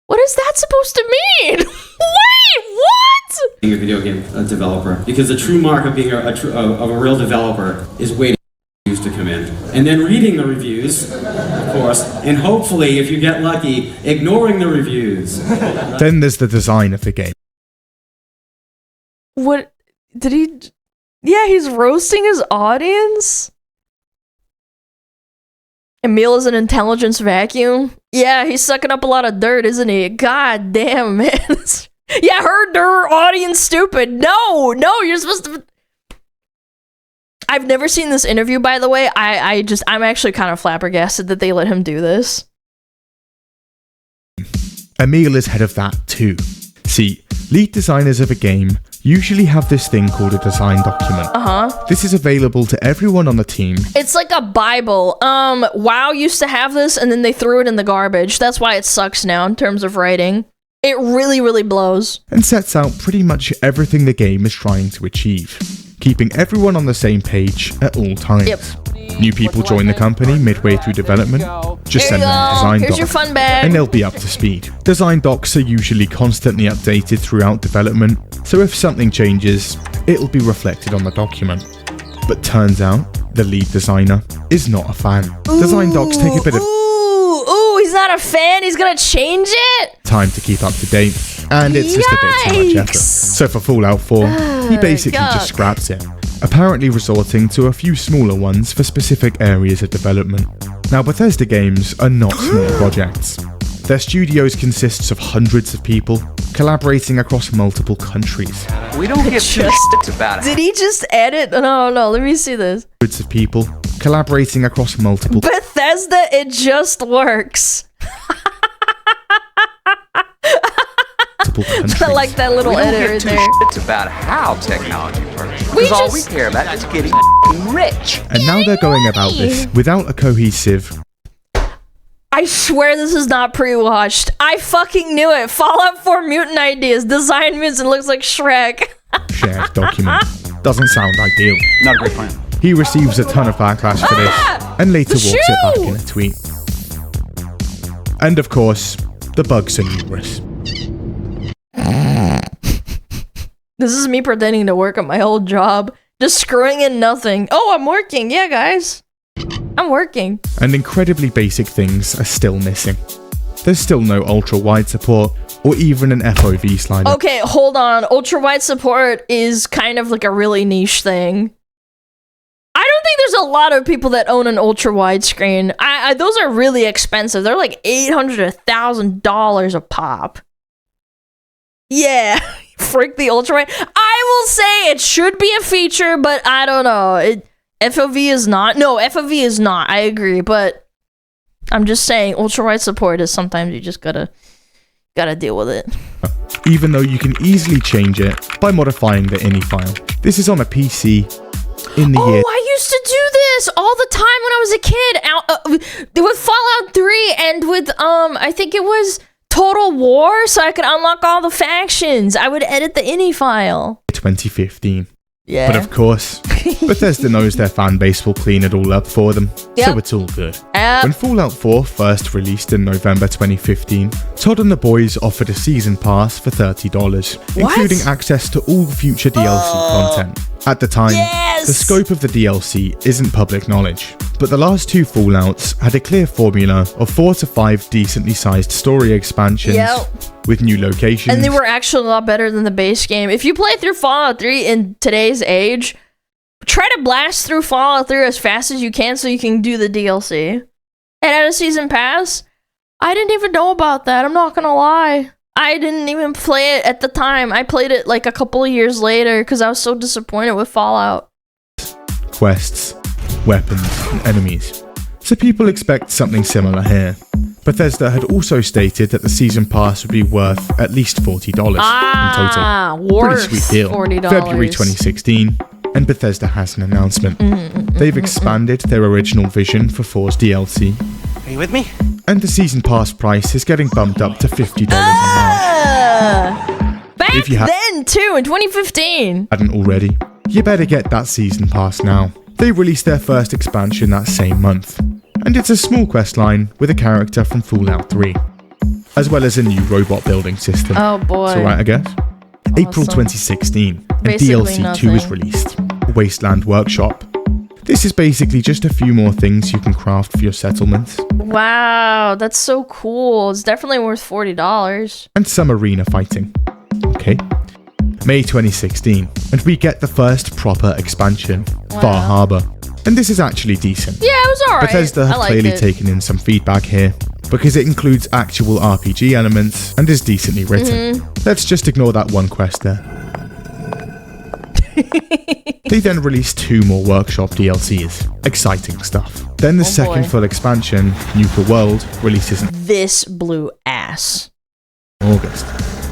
Speaker 1: What is that supposed to mean? Wait, what?
Speaker 12: Being a video game developer. Because the true mark of being a real developer is waiting for reviews to come in. And then reading the reviews, of course, and hopefully, if you get lucky, ignoring the reviews.
Speaker 2: Then there's the design of the game.
Speaker 1: What? Did he... Yeah, he's roasting his audience? Emil is an intelligence vacuum? Yeah, he's sucking up a lot of dirt, isn't he? God damn, man. Yeah, her audience stupid. No, you're supposed to... I've never seen this interview, by the way. I'm actually kind of flabbergasted that they let him do this.
Speaker 2: Emil is head of that too. See, lead designers of a game usually have this thing called a design document. This is available to everyone on the team.
Speaker 1: It's like a Bible. WoW used to have this, and then they threw it in the garbage. That's why it sucks now in terms of writing. It really, really blows.
Speaker 2: And sets out pretty much everything the game is trying to achieve, keeping everyone on the same page at all times.
Speaker 1: Yep.
Speaker 2: New people join the company midway through development. Just send them a design
Speaker 1: Here's
Speaker 2: doc,
Speaker 1: your fun bag.
Speaker 2: and they'll be up to speed. Design docs are usually constantly updated throughout development, so if something changes, it'll be reflected on the document. But turns out, the lead designer is not a fan. Design docs take a bit of
Speaker 1: he's not a fan? He's gonna change it?
Speaker 2: time to keep up to date, and it's just a bit too much effort. So for Fallout 4, he basically just scraps it, apparently resorting to a few smaller ones for specific areas of development. Now, Bethesda games are not small projects. Their studios consists of hundreds of people, collaborating across multiple countries.
Speaker 3: We don't give two shits about it.
Speaker 1: Did he just edit? No, let me see this.
Speaker 2: Hundreds of people, collaborating across multiple
Speaker 1: Bethesda, it just works.
Speaker 2: countries.
Speaker 1: I like that little edit right there.
Speaker 3: It's about how technology works. Because all we care about is getting rich.
Speaker 2: And now they're going about this without a cohesive...
Speaker 1: I swear this is not pre-watched. I fucking knew it. Fallout 4 mutant ideas. Design mutants and looks like Shrek.
Speaker 2: shared document. Doesn't sound ideal.
Speaker 3: Not a great plan.
Speaker 2: He receives a ton of backlash for this, and later walks it back in a tweet. And of course, the bugs are numerous.
Speaker 1: This is me pretending to work at my old job. Just screwing in nothing. Oh, I'm working. Yeah, guys. I'm working.
Speaker 2: And incredibly basic things are still missing. There's still no ultra-wide support, or even an FOV slider.
Speaker 1: Okay, hold on. Ultra-wide support is kind of like a really niche thing. I don't think there's a lot of people that own an ultra-wide screen. Those are really expensive. They're like $800 to $1,000 a pop. Yeah, frick the ultra-wide. I will say it should be a feature, but I don't know. FOV is not. No, FOV is not. I agree, but I'm just saying ultra-wide support is sometimes you just gotta deal with it.
Speaker 2: Even though you can easily change it by modifying the ini file. This is on a PC in the year...
Speaker 1: I used to do this all the time when I was a kid. With Fallout 3 and with, I think it was Total War, so I could unlock all the factions. I would edit the ini file.
Speaker 2: 2015.
Speaker 1: Yeah.
Speaker 2: But of course, Bethesda knows their fan base will clean it all up for them, so it's all good. When Fallout 4 first released in November 2015, Todd and the boys offered a season pass for $30, including access to all future DLC content. At the time, the scope of the DLC isn't public knowledge, but the last two Fallouts had a clear formula of 4 to 5 decently sized story expansions with new locations.
Speaker 1: And they were actually a lot better than the base game. If you play through Fallout 3 in today's age, try to blast through Fallout 3 as fast as you can so you can do the DLC. It had a season pass? I didn't even know about that. I'm not gonna lie. I didn't even play it at the time. I played it like a couple of years later because I was so disappointed with Fallout.
Speaker 2: Quests, weapons, and enemies. So people expect something similar here. Bethesda had also stated that the season pass would be worth at least $40 in total.
Speaker 1: Worth
Speaker 2: pretty sweet deal.
Speaker 1: $40.
Speaker 2: February 2016, and Bethesda has an announcement. They've expanded their original vision for 4's DLC.
Speaker 3: Are you with me?
Speaker 2: And the season pass price is getting bumped up to $50 in March.
Speaker 1: Back
Speaker 2: If you
Speaker 1: then too, in 2015.
Speaker 2: Hadn't already, you better get that season pass now. They released their first expansion that same month, and it's a small quest line with a character from Fallout 3, as well as a new robot building system.
Speaker 1: Oh boy.
Speaker 2: It's alright, I guess. April 2016, and
Speaker 1: Basically
Speaker 2: DLC 2 is
Speaker 1: nothing.
Speaker 2: released. Wasteland Workshop. This is basically just a few more things you can craft for your settlements.
Speaker 1: Wow, that's so cool. It's definitely worth $40.
Speaker 2: And some arena fighting. Okay. May 2016, and we get the first proper expansion, Far Harbor. And this is actually decent.
Speaker 1: Yeah, it was alright.
Speaker 2: Bethesda have clearly taken in some feedback here, because it includes actual RPG elements and is decently written. Let's just ignore that one quest there. They then released 2 more workshop DLCs. Exciting stuff. Then the second full expansion, Nuka World, releases in
Speaker 1: This blew ass.
Speaker 2: August.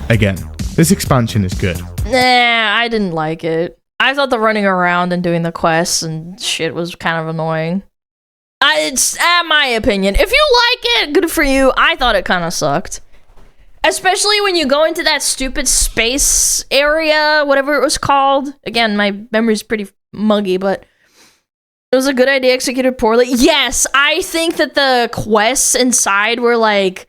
Speaker 2: Again, this expansion is good.
Speaker 1: Nah, I didn't like it. I thought the running around and doing the quests and shit was kind of annoying. It's my opinion. If you like it, good for you. I thought it kind of sucked. Especially when you go into that stupid space area, whatever it was called. Again, my memory's pretty muggy, but it was a good idea executed poorly. Yes, I think that the quests inside were like...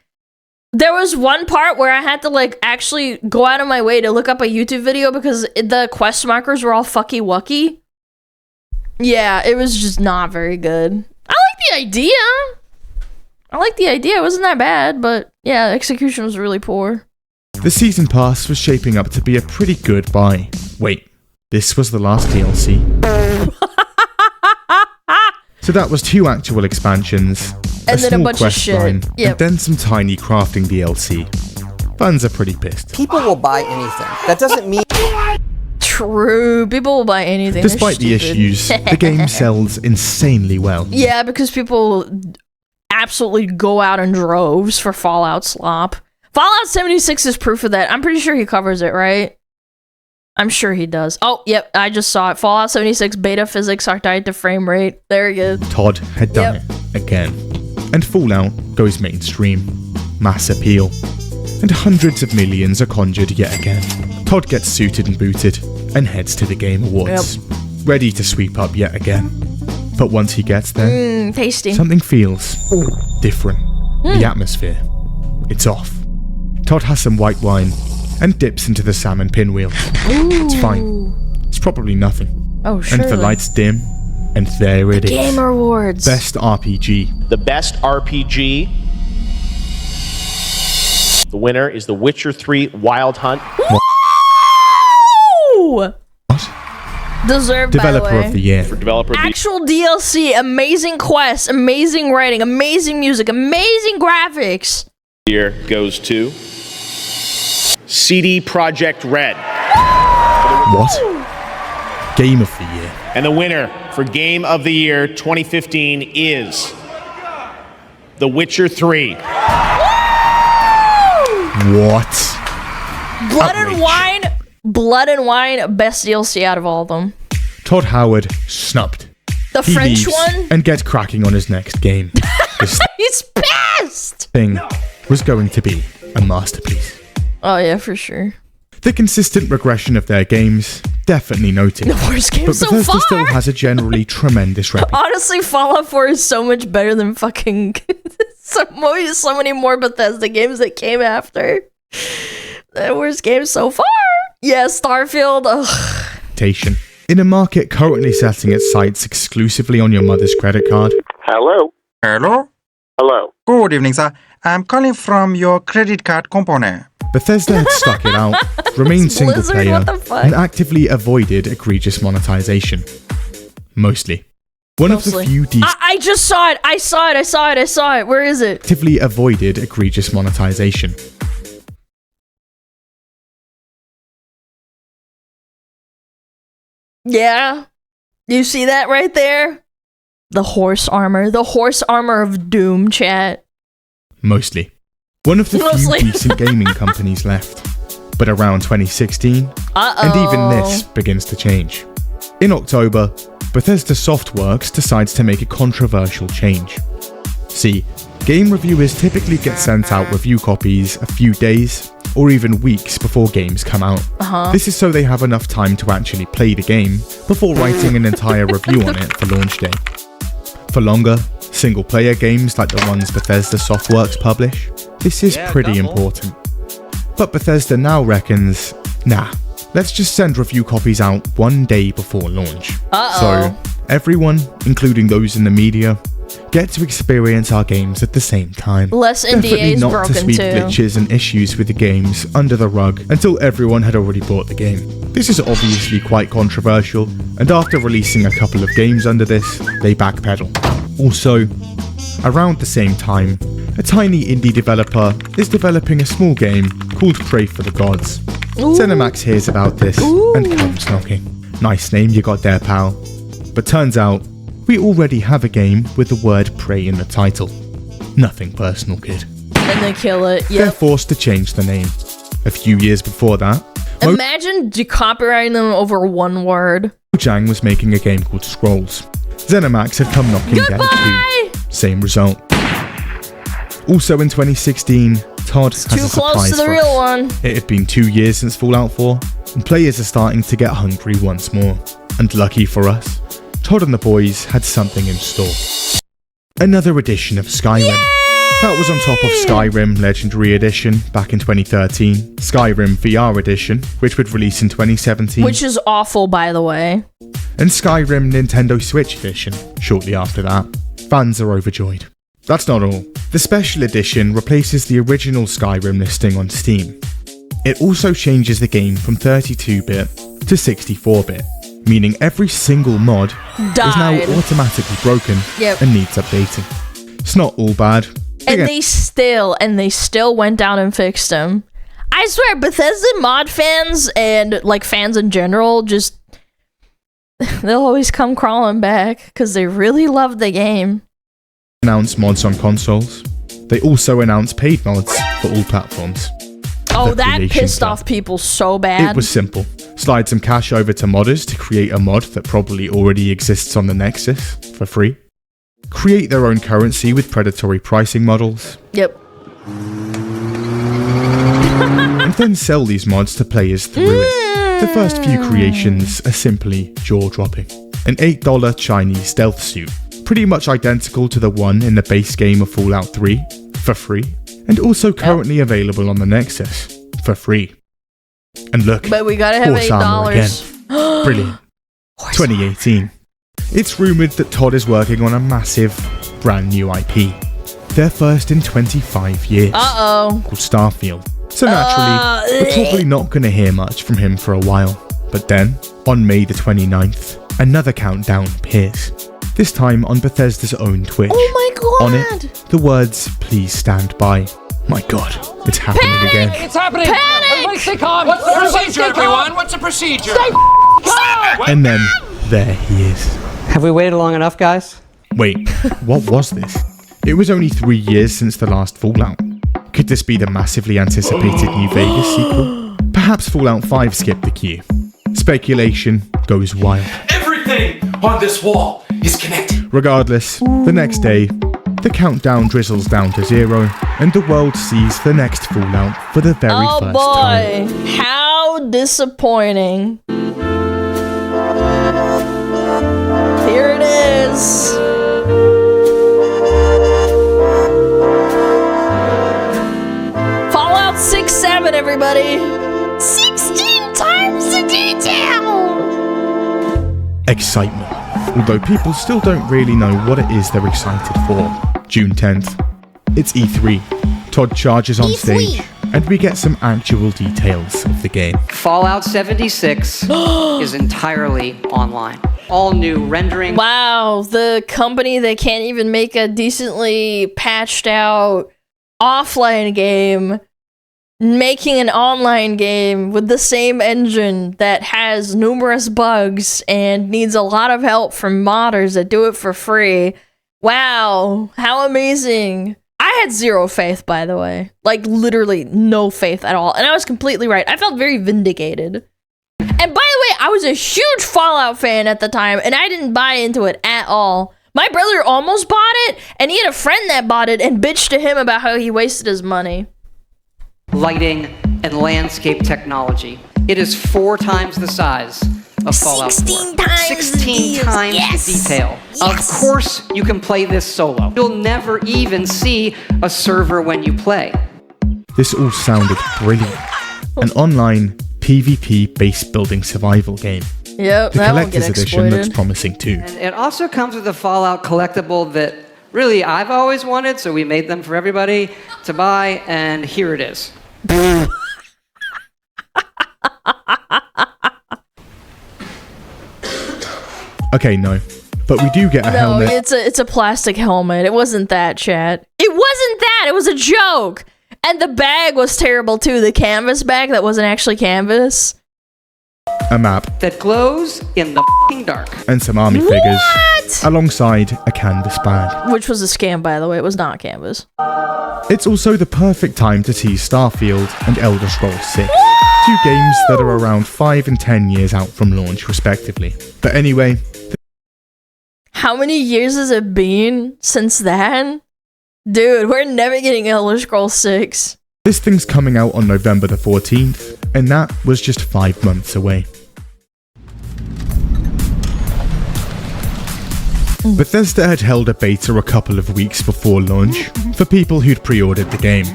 Speaker 1: There was one part where I had to like actually go out of my way to look up a YouTube video because the quest markers were all fucky-wucky. Yeah, it was just not very good. I like the idea. It wasn't that bad, but yeah, the execution was really poor.
Speaker 2: The season pass was shaping up to be a pretty good buy. Wait, this was the last DLC? So that was 2 actual expansions,
Speaker 1: and then
Speaker 2: small
Speaker 1: a bunch of
Speaker 2: quest
Speaker 1: shit.
Speaker 2: line,
Speaker 1: Yep.
Speaker 2: and then some tiny crafting DLC. Fans are pretty pissed.
Speaker 3: People will buy anything. That doesn't mean...
Speaker 1: True, people will buy anything. They're
Speaker 2: Despite the
Speaker 1: stupid.
Speaker 2: issues, the game sells insanely well.
Speaker 1: Yeah, because people absolutely go out in droves for Fallout slop. Fallout 76 is proof of that. I'm pretty sure he covers it, right? I'm sure he does. Oh, yep, I just saw it. Fallout 76 beta physics are tied to frame rate. There he is.
Speaker 2: Todd had done it again. And Fallout goes mainstream. Mass appeal. And hundreds of millions are conjured yet again. Todd gets suited and booted and heads to the Game Awards. Ready to sweep up yet again. But once he gets there,
Speaker 1: tasty.
Speaker 2: something feels different. The atmosphere. It's off. Todd has some white wine and dips into the salmon pinwheel. It's fine. It's probably nothing.
Speaker 1: Oh, sure.
Speaker 2: And the lights dim, and there it is.
Speaker 1: Game Awards.
Speaker 2: Best RPG.
Speaker 10: The best RPG. The winner is The Witcher 3 Wild Hunt.
Speaker 1: Woo!
Speaker 2: What?
Speaker 1: Deserved,
Speaker 2: Developer
Speaker 1: by the way.
Speaker 2: of the Year.
Speaker 10: For developer of the
Speaker 1: Actual DLC, amazing quests, amazing writing, amazing music, amazing graphics.
Speaker 10: year goes to CD Projekt Red.
Speaker 2: What? Game of the Year.
Speaker 10: And the winner for Game of the Year 2015 is The Witcher 3.
Speaker 2: What?
Speaker 1: Blood and Wine, best DLC out of all of them.
Speaker 2: Todd Howard snubbed.
Speaker 1: The
Speaker 2: He
Speaker 1: French
Speaker 2: leaves
Speaker 1: one?
Speaker 2: and gets cracking on his next game. This
Speaker 1: He's pissed!
Speaker 2: thing was going to be a masterpiece.
Speaker 1: Oh yeah, for sure.
Speaker 2: The consistent regression of their games, definitely noted.
Speaker 1: The worst game
Speaker 2: But
Speaker 1: so
Speaker 2: Bethesda
Speaker 1: far!
Speaker 2: still has a generally tremendous reputation.
Speaker 1: Honestly, Fallout 4 is so much better than fucking so many more Bethesda games that came after. The worst game so far. Yeah, Starfield. Ugh.
Speaker 2: In a market currently setting its sights exclusively on your mother's credit card.
Speaker 4: Hello?
Speaker 13: Hello?
Speaker 4: Hello?
Speaker 13: Good evening, sir. I'm calling from your credit card company.
Speaker 2: Bethesda had stuck it out, remained single
Speaker 1: Blizzard,
Speaker 2: player,
Speaker 1: what the fuck?
Speaker 2: and actively avoided egregious monetization. Mostly. One of the few
Speaker 1: I just saw it. I saw it. Where is it?
Speaker 2: Actively avoided egregious monetization.
Speaker 1: Yeah. You see that right there? The horse armor. The horse armor of doom, chat.
Speaker 2: Mostly. One of the few decent gaming companies left. But around 2016, and even this begins to change. In October, Bethesda Softworks decides to make a controversial change. See, game reviewers typically get sent out review copies a few days or even weeks before games come out. This is so they have enough time to actually play the game before writing an entire review on it for launch day. For longer, single-player games like the ones Bethesda Softworks publish, this is pretty important. But Bethesda now reckons, nah, let's just send review copies out one day before launch. So, everyone, including those in the media, get to experience our games at the same time.
Speaker 1: Less NDAs
Speaker 2: not
Speaker 1: broken
Speaker 2: to sweep
Speaker 1: too.
Speaker 2: glitches and issues with the games under the rug until everyone had already bought the game. This is obviously quite controversial, and after releasing a couple of games under this, they backpedal. Also, around the same time, a tiny indie developer is developing a small game called Pray for the Gods. ZeniMax hears about this and comes knocking. Nice name you got there, pal. But turns out, we already have a game with the word pray in the title. Nothing personal, kid.
Speaker 1: And they kill it,
Speaker 2: They're forced to change the name. A few years before that,
Speaker 1: imagine copyrighting them over one word.
Speaker 2: Mojang was making a game called Scrolls. ZeniMax had come knocking then too. Same result. Also in 2016, Todd has a surprise
Speaker 1: Too close to the real one.
Speaker 2: It had been 2 years since Fallout 4, and players are starting to get hungry once more. And lucky for us, Todd and the boys had something in store. Another edition of Skyrim. That was on top of Skyrim Legendary Edition back in 2013, Skyrim VR Edition, which would release in 2017.
Speaker 1: Which is awful, by the way.
Speaker 2: And Skyrim Nintendo Switch Edition shortly after that. Fans are overjoyed. That's not all. The special edition replaces the original Skyrim listing on Steam. It also changes the game from 32-bit to 64-bit, meaning every single mod is now automatically broken and needs updating. It's not all bad.
Speaker 1: And they still went down and fixed them. I swear, Bethesda mod fans and like fans in general just they'll always come crawling back because they really love the game.
Speaker 2: Announce mods on consoles. They also announced paid mods for all platforms.
Speaker 1: Oh, that pissed off people so bad.
Speaker 2: It was simple. Slide some cash over to modders to create a mod that probably already exists on the Nexus for free. Create their own currency with predatory pricing models.
Speaker 1: Yep.
Speaker 2: And then sell these mods to players through it. The first few creations are simply jaw-dropping. An $8 Chinese stealth suit, pretty much identical to the one in the base game of Fallout 3, for free, and also currently available on the Nexus, for free. And look,
Speaker 1: but we gotta have
Speaker 2: horse armor again.
Speaker 1: $8.
Speaker 2: Brilliant. 2018. It's rumoured that Todd is working on a massive, brand new IP. Their first in 25 years. Called Starfield. So naturally, we're probably not going to hear much from him for a while. But then, on May the 29th, another countdown appears. This time on Bethesda's own Twitch.
Speaker 1: Oh my god!
Speaker 2: On it, the words, "Please stand by." My god, it's happening again.
Speaker 14: It's happening!
Speaker 1: Panic!
Speaker 14: Everybody stay calm! What's the procedure, everyone? What's the procedure? Stay calm!
Speaker 2: And then, there he is.
Speaker 15: Have we waited long enough, guys?
Speaker 2: Wait, what was this? It was only 3 years since the last Fallout. Could this be the massively anticipated New Vegas sequel? Perhaps Fallout 5 skipped the queue. Speculation goes wild.
Speaker 14: Everything on this wall is connected.
Speaker 2: Regardless, the next day, the countdown drizzles down to 0, and the world sees the next Fallout for the very first time.
Speaker 1: Oh boy, how disappointing. Here it is. Fallout 6-7, everybody. 16 times the detail.
Speaker 2: Excitement. Although people still don't really know what it is they're excited for. June 10th. It's E3. Todd charges on stage, and we get some actual details of the game.
Speaker 15: Fallout 76 is entirely online. all new rendering.
Speaker 1: Wow, the company that can't even make a decently patched out offline game, making an online game with the same engine that has numerous bugs and needs a lot of help from modders that do it for free. Wow, how amazing. I had zero faith, by the way. Like, literally no faith at all. And I was completely right. I felt very vindicated. And by the way, I was a huge Fallout fan at the time, and I didn't buy into it at all. My brother almost bought it, and he had a friend that bought it and bitched to him about how he wasted his money.
Speaker 15: Lighting and landscape technology. It is 4 times the size of Fallout 4.
Speaker 1: 16 times
Speaker 15: 16 times the detail.
Speaker 1: Yes.
Speaker 15: Of course, you can play this solo. You'll never even see a server when you play.
Speaker 2: This all sounded brilliant. An online PvP base building survival game.
Speaker 1: Yep,
Speaker 2: The
Speaker 1: that won't
Speaker 2: collector's
Speaker 1: get
Speaker 2: edition looks
Speaker 1: exploited.
Speaker 2: promising too.
Speaker 15: And it also comes with a Fallout collectible that really I've always wanted, so we made them for everybody to buy, and here it is.
Speaker 2: Okay, no. But we do get a
Speaker 1: No,
Speaker 2: helmet.
Speaker 1: it's a plastic helmet. It wasn't that, chat. It wasn't that! It was a joke! And the bag was terrible too. The canvas bag that wasn't actually canvas.
Speaker 2: A map,
Speaker 15: That glows in the f***ing dark.
Speaker 2: and some army figures, alongside a canvas bag.
Speaker 1: Which was a scam, by the way. It was not canvas.
Speaker 2: It's also the perfect time to tease Starfield and Elder Scrolls 6, 2 games that are around 5 and 10 years out from launch respectively. But anyway,
Speaker 1: How many years has it been since then? Dude, we're never getting Elder Scrolls 6.
Speaker 2: this thing's coming out on November the 14th, and that was just 5 months away. Bethesda had held a beta a couple of weeks before launch for people who'd pre-ordered the game,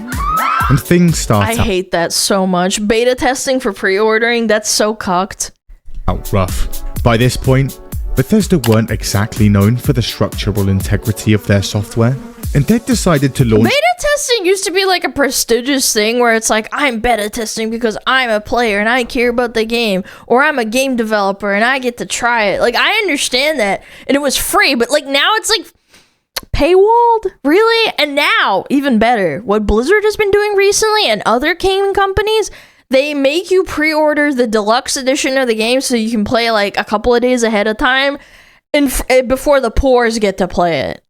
Speaker 2: and things
Speaker 1: I
Speaker 2: start
Speaker 1: hate that so much. Beta testing for pre-ordering, that's so cucked.
Speaker 2: out rough. By this point, Bethesda weren't exactly known for the structural integrity of their software, and they'd decided to launch.
Speaker 1: Beta testing used to be like a prestigious thing where it's like, I'm beta testing because I'm a player and I care about the game, or I'm a game developer and I get to try it. Like, I understand that, and it was free, but like now it's like paywalled? Really? And now, even better, what Blizzard has been doing recently and other game companies, they make you pre-order the deluxe edition of the game so you can play like a couple of days ahead of time and before the poors get to play it.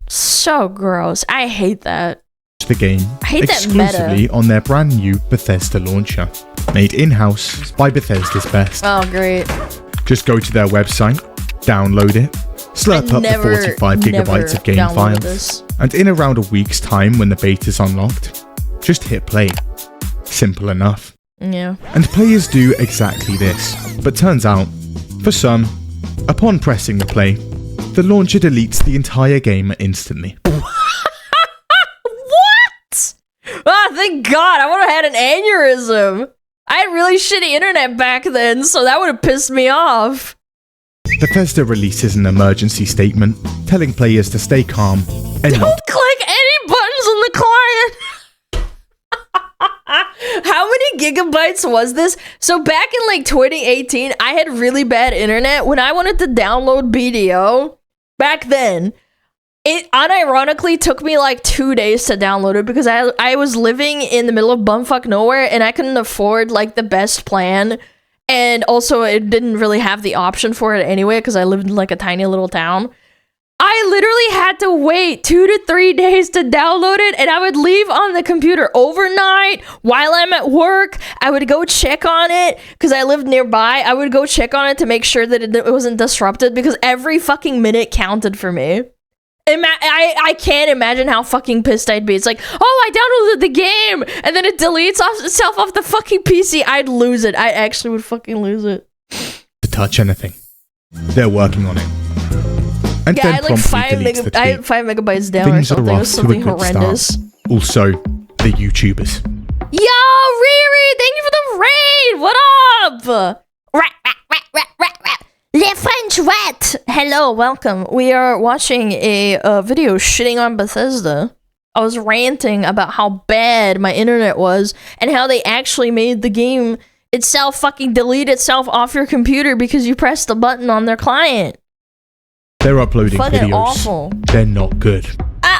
Speaker 1: So gross. I hate that.
Speaker 2: The game
Speaker 1: I hate that
Speaker 2: exclusively
Speaker 1: meta.
Speaker 2: on their brand new Bethesda launcher, made in-house by Bethesda's best.
Speaker 1: Oh, great.
Speaker 2: Just go to their website, download it, slurp up the 45 gigabytes of game files,
Speaker 1: this.
Speaker 2: and in around a week's time when the beta's unlocked, just hit play. Simple enough.
Speaker 1: Yeah.
Speaker 2: And players do exactly this, but turns out, for some, upon pressing the play, the launcher deletes the entire game instantly.
Speaker 1: What? Ah, thank God. I would have had an aneurysm. I had really shitty internet back then, so that would have pissed me off.
Speaker 2: Bethesda releases an emergency statement telling players to stay calm and not
Speaker 1: Don't click any buttons on the client. How many gigabytes was this? So back in like 2018, I had really bad internet. When I wanted to download BDO, back then, it unironically took me like 2 days to download it because I was living in the middle of bumfuck nowhere and I couldn't afford like the best plan. And also it didn't really have the option for it anyway because I lived in like a tiny little town. I literally had to wait 2 to 3 days to download it, and I would leave on the computer overnight while I'm at work. I would go check on it because I lived nearby. I would go check on it to make sure that it wasn't disrupted because every fucking minute counted for me. I can't imagine how fucking pissed I'd be. It's like, oh, I downloaded the game, and then it deletes itself off the fucking PC. I'd lose it. I actually would fucking lose it.
Speaker 2: to touch anything. They're working on it. And
Speaker 1: Yeah,
Speaker 2: then
Speaker 1: I had like
Speaker 2: promptly
Speaker 1: I
Speaker 2: deletes
Speaker 1: had 5 megabytes down or
Speaker 2: Things are
Speaker 1: something. It
Speaker 2: off
Speaker 1: was
Speaker 2: to a
Speaker 1: something
Speaker 2: good
Speaker 1: horrendous.
Speaker 2: start. Also, the YouTubers.
Speaker 1: Yo, Riri, thank you for the raid. What up? Le French rat. Hello, welcome. We are watching a video shitting on Bethesda. I was ranting about how bad my internet was and how they actually made the game itself fucking delete itself off your computer because you pressed the button on their client.
Speaker 2: They're uploading
Speaker 1: Fucking
Speaker 2: videos.
Speaker 1: awful.
Speaker 2: They're not good.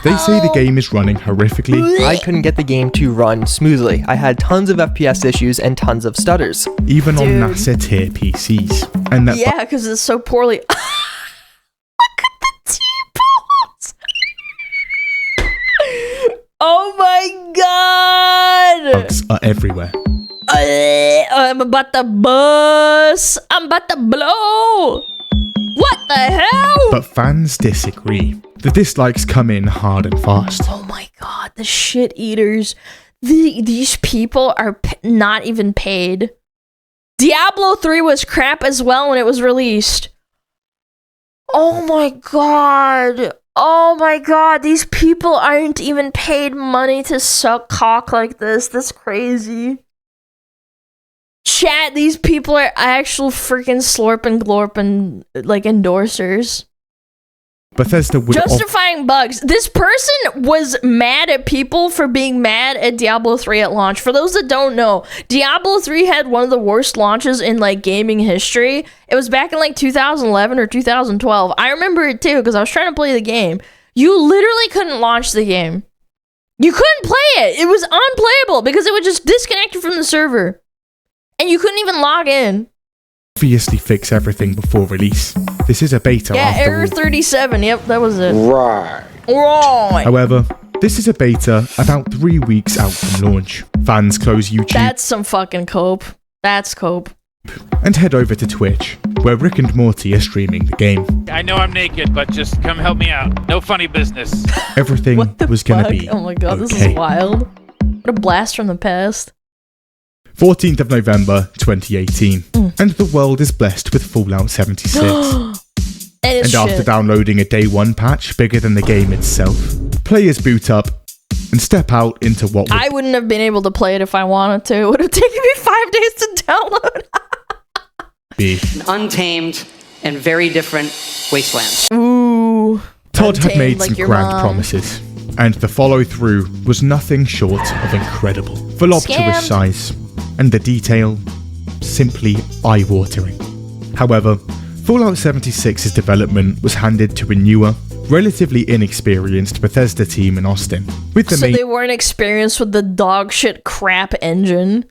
Speaker 2: They say the game is running horrifically.
Speaker 16: I couldn't get the game to run smoothly. I had tons of FPS issues and tons of stutters.
Speaker 2: Even on NASA tier PCs. And that
Speaker 1: Yeah, because it's so poorly. Look at the T-pose. Oh my god.
Speaker 2: bugs are everywhere.
Speaker 1: I'm about to bust. I'm about to blow. What the hell?
Speaker 2: But fans disagree. The dislikes come in hard and fast.
Speaker 1: Oh my god, the shit eaters. These people are not even paid. Diablo 3 was crap as well when it was released. Oh my god. Oh my god, these people aren't even paid money to suck cock like this. That's crazy. Chat, these people are actual freaking slorp and glorp and like endorsers.
Speaker 2: Bethesda would
Speaker 1: justifying bugs. This person was mad at people for being mad at Diablo 3 at launch. For those that don't know, Diablo 3 had one of the worst launches in like gaming history. It was back in like 2011 or 2012. I remember it too because I was trying to play the game. You literally couldn't launch the game. You couldn't play it. It was unplayable because it would just disconnect you from the server. And you couldn't even log in.
Speaker 2: obviously fix everything before release. This is a beta after
Speaker 1: error
Speaker 2: all.
Speaker 1: 37. Yep, that was it.
Speaker 6: Right.
Speaker 2: However, this is a beta about 3 weeks out from launch. Fans close YouTube
Speaker 1: That's some fucking cope. That's cope.
Speaker 2: and head over to Twitch, where Rick and Morty are streaming the game.
Speaker 17: I know I'm naked, but just come help me out. No funny business.
Speaker 2: Everything was gonna be
Speaker 1: Oh my god, this
Speaker 2: okay.
Speaker 1: is wild. What a blast from the past.
Speaker 2: 14th of November 2018, and the world is blessed with Fallout 76.
Speaker 1: And
Speaker 2: after downloading a day one patch bigger than the game itself, players boot up and step out into what would
Speaker 1: I wouldn't have been able to play it if I wanted to. It would have taken me 5 days to download.
Speaker 2: be.
Speaker 15: An untamed and very different wasteland.
Speaker 1: Ooh.
Speaker 2: Todd had made
Speaker 1: like
Speaker 2: some
Speaker 1: your
Speaker 2: grand
Speaker 1: mom.
Speaker 2: promises, and the follow-through was nothing short of incredible. Voluptuous
Speaker 1: Scammed.
Speaker 2: size, and the detail, simply eye-watering. However, Fallout 76's development was handed to a newer, relatively inexperienced Bethesda team in Austin, with the
Speaker 1: So
Speaker 2: main
Speaker 1: they weren't experienced with the dog shit crap engine.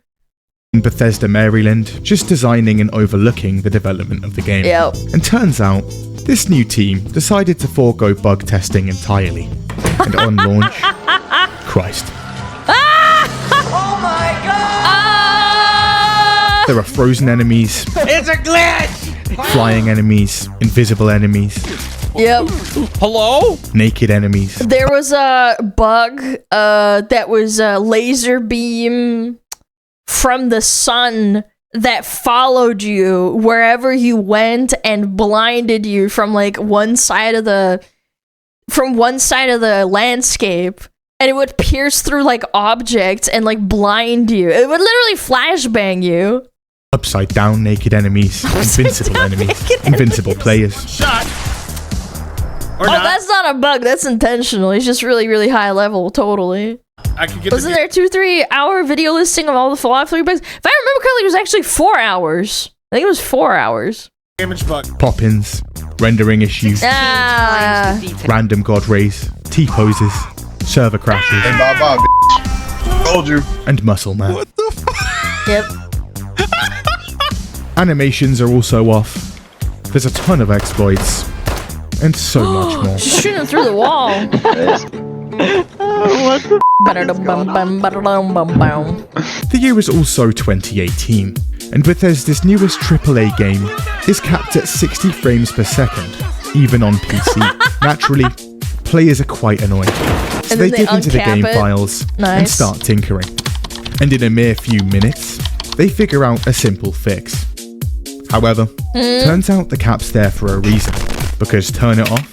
Speaker 2: in Bethesda, Maryland, just designing and overlooking the development of the game.
Speaker 1: Yep.
Speaker 2: And turns out, this new team decided to forego bug testing entirely. And on launch, Christ.
Speaker 14: Oh my god!
Speaker 2: There are frozen enemies,
Speaker 14: It's a glitch!
Speaker 2: flying enemies, invisible enemies,
Speaker 1: Yep.
Speaker 17: Hello?
Speaker 2: naked enemies.
Speaker 1: There was a bug that was a laser beam from the sun that followed you wherever you went and blinded you from like one side of the landscape, and it would pierce through like objects and like blind you. It would literally flashbang you.
Speaker 2: Upside down naked enemies, invincible enemies, invincible players.
Speaker 1: That's not a bug, that's intentional. He's just really, really high level, totally.
Speaker 17: I could get
Speaker 1: Wasn't there a 2-3 hour video listing of all the Fallout 3 bugs? If I remember correctly, it was actually 4 hours. I think it was 4 hours.
Speaker 17: damage bug.
Speaker 2: Pop-ins, rendering issues, random god rays, T-poses, server crashes,
Speaker 4: Told you.
Speaker 2: and muscle man. What the
Speaker 1: Yep.
Speaker 2: Animations are also off. There's a ton of exploits, and so much more.
Speaker 1: She's shooting him through the wall. What the
Speaker 2: The year is also 2018, and Bethesda's newest AAA game is capped at 60 frames per second, even on PC. Naturally, players are quite annoyed, so
Speaker 1: And
Speaker 2: they
Speaker 1: then they
Speaker 2: dig into the
Speaker 1: uncap
Speaker 2: game
Speaker 1: it.
Speaker 2: files and
Speaker 1: Nice.
Speaker 2: start tinkering. And in a mere few minutes, they figure out a simple fix. However, turns out the cap's there for a reason, because turn it off,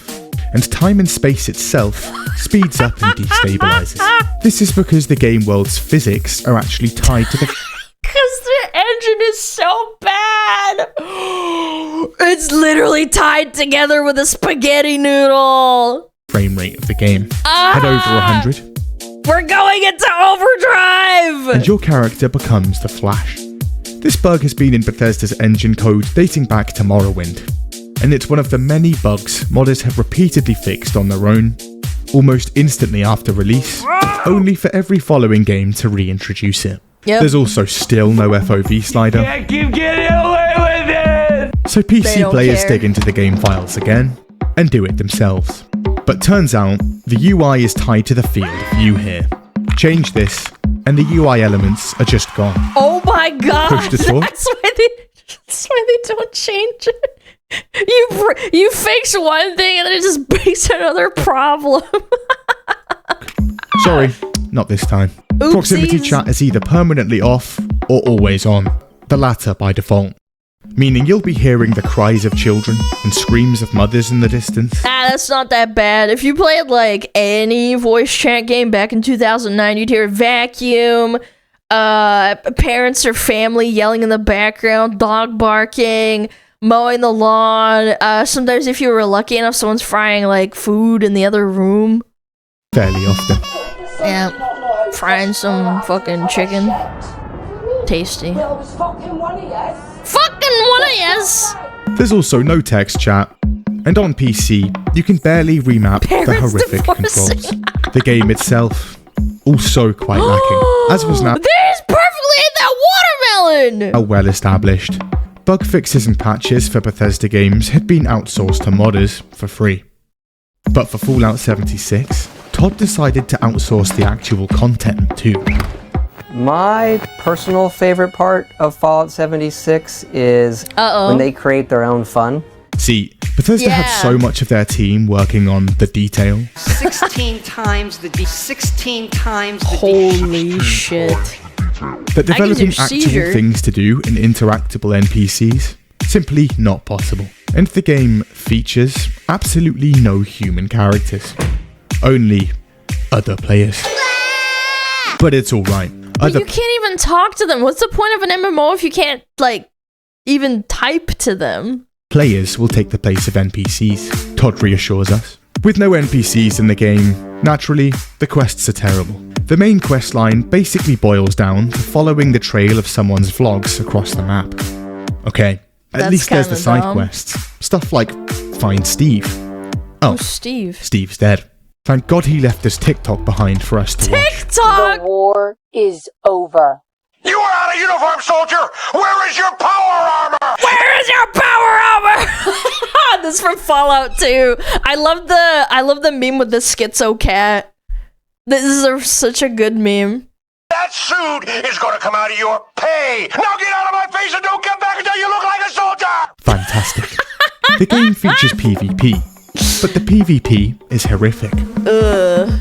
Speaker 2: and time and space itself speeds up and destabilizes. This is because the game world's physics are actually tied to the
Speaker 1: Because the engine is so bad. It's literally tied together with a spaghetti noodle.
Speaker 2: frame rate of the game. At over 100,
Speaker 1: We're going into overdrive.
Speaker 2: and your character becomes the Flash. This bug has been in Bethesda's engine code dating back to Morrowind, and it's one of the many bugs modders have repeatedly fixed on their own, almost instantly after release, only for every following game to reintroduce it.
Speaker 1: Yep.
Speaker 2: There's also still no FOV slider.
Speaker 14: Can't keep getting away with it!
Speaker 2: So PC players dig into the game files again and do it themselves. But turns out the UI is tied to the field of view here. Change this and the UI elements are just gone.
Speaker 1: Oh my god!
Speaker 2: Push to talk.
Speaker 1: That's why they don't change it. You fix one thing and then it just brings another problem.
Speaker 2: Sorry, not this time.
Speaker 1: Oopsies.
Speaker 2: Proximity chat is either permanently off or always on, the latter by default. Meaning you'll be hearing the cries of children and screams of mothers in the distance.
Speaker 1: That's not that bad. If you played like any voice chat game back in 2009, you'd hear vacuum, parents or family yelling in the background, dog barking, mowing the lawn. Sometimes if you were lucky enough, someone's frying like food in the other room.
Speaker 2: Fairly often.
Speaker 1: Yeah, frying some fucking chicken. Tasty. Fucking one of yes!
Speaker 2: There's also no text chat, and on PC, you can barely remap the horrific controls. The game itself, also quite lacking, as was now
Speaker 1: There's perfectly in that watermelon!
Speaker 2: well established. Bug fixes and patches for Bethesda games had been outsourced to modders for free. But for Fallout 76, Todd decided to outsource the actual content too.
Speaker 15: My personal favorite part of Fallout 76 is when they create their own fun.
Speaker 2: See, Bethesda had so much of their team working on the detail.
Speaker 15: 16 times the
Speaker 1: Holy shit.
Speaker 2: That developing actual things to do in interactable NPCs, simply not possible. And the game features absolutely no human characters. Only other players. But it's alright.
Speaker 1: But you can't even talk to them. What's the point of an MMO if you can't, like, even type to them?
Speaker 2: Players will take the place of NPCs, Todd reassures us. With no NPCs in the game, naturally, the quests are terrible. The main quest line basically boils down to following the trail of someone's vlogs across the map. Okay, at least there's the side quests. Stuff like, find Steve. Oh,
Speaker 1: Steve.
Speaker 2: Steve's dead. Thank God he left this TikTok behind for us to watch.
Speaker 1: TikTok!
Speaker 18: The war is over.
Speaker 4: You are out of uniform, soldier! Where is your power armor?
Speaker 1: Where is your power armor? This is from Fallout 2. I love the meme with the schizo cat. This is such a good meme.
Speaker 4: That suit is gonna come out of your pay! Now get out of my face and don't come back until you look like a soldier!
Speaker 2: Fantastic. The game features PvP, but the PvP is horrific.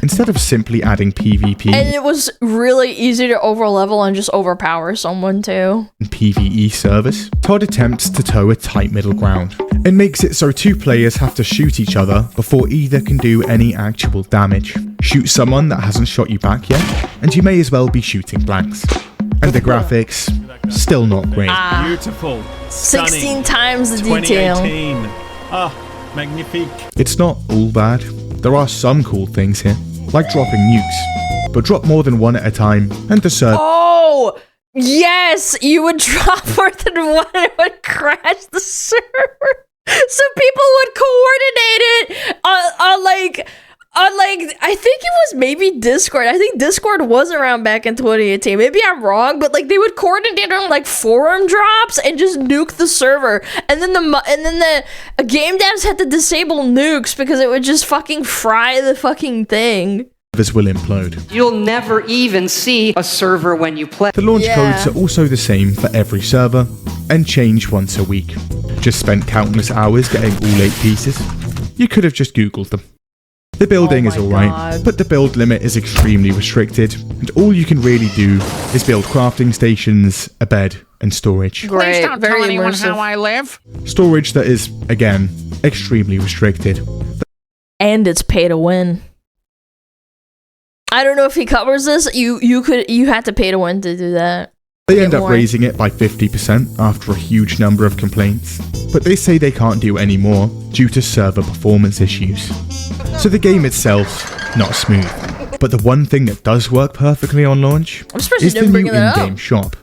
Speaker 2: Instead of simply adding PvP
Speaker 1: and it was really easy to overlevel and just overpower someone too.
Speaker 2: In PvE service, Todd attempts to toe a tight middle ground and makes it so two players have to shoot each other before either can do any actual damage. Shoot someone that hasn't shot you back yet, and you may as well be shooting blanks. And the graphics, still not great.
Speaker 19: Beautiful.
Speaker 1: 16 times the detail.
Speaker 19: 2018. Magnifique.
Speaker 2: It's not all bad. There are some cool things here, like dropping nukes, but drop more than one at a time, and the server.
Speaker 1: Oh, yes, you would drop more than one and it would crash the server. So people would coordinate it on I think it was maybe Discord. I think Discord was around back in 2018. Maybe I'm wrong, but like they would coordinate on like forum drops and just nuke the server. And then the game devs had to disable nukes because it would just fucking fry the fucking thing.
Speaker 2: This will implode.
Speaker 15: You'll never even see a server when you play.
Speaker 2: The launch codes are also the same for every server and change once a week. Just spent countless hours getting all 8 pieces. You could have just Googled them. The building is alright, but the build limit is extremely restricted, and all you can really do is build crafting stations, a bed, and storage.
Speaker 1: Great,
Speaker 14: Please don't tell anyone how I live.
Speaker 2: Storage that is, again, extremely restricted.
Speaker 1: And it's pay to win. I don't know if he covers this. You had to pay to win to do that.
Speaker 2: They end up raising it by 50% after a huge number of complaints, but they say they can't do any more due to server performance issues. So the game itself, not smooth. But the one thing that does work perfectly on launch is the new in-game shop.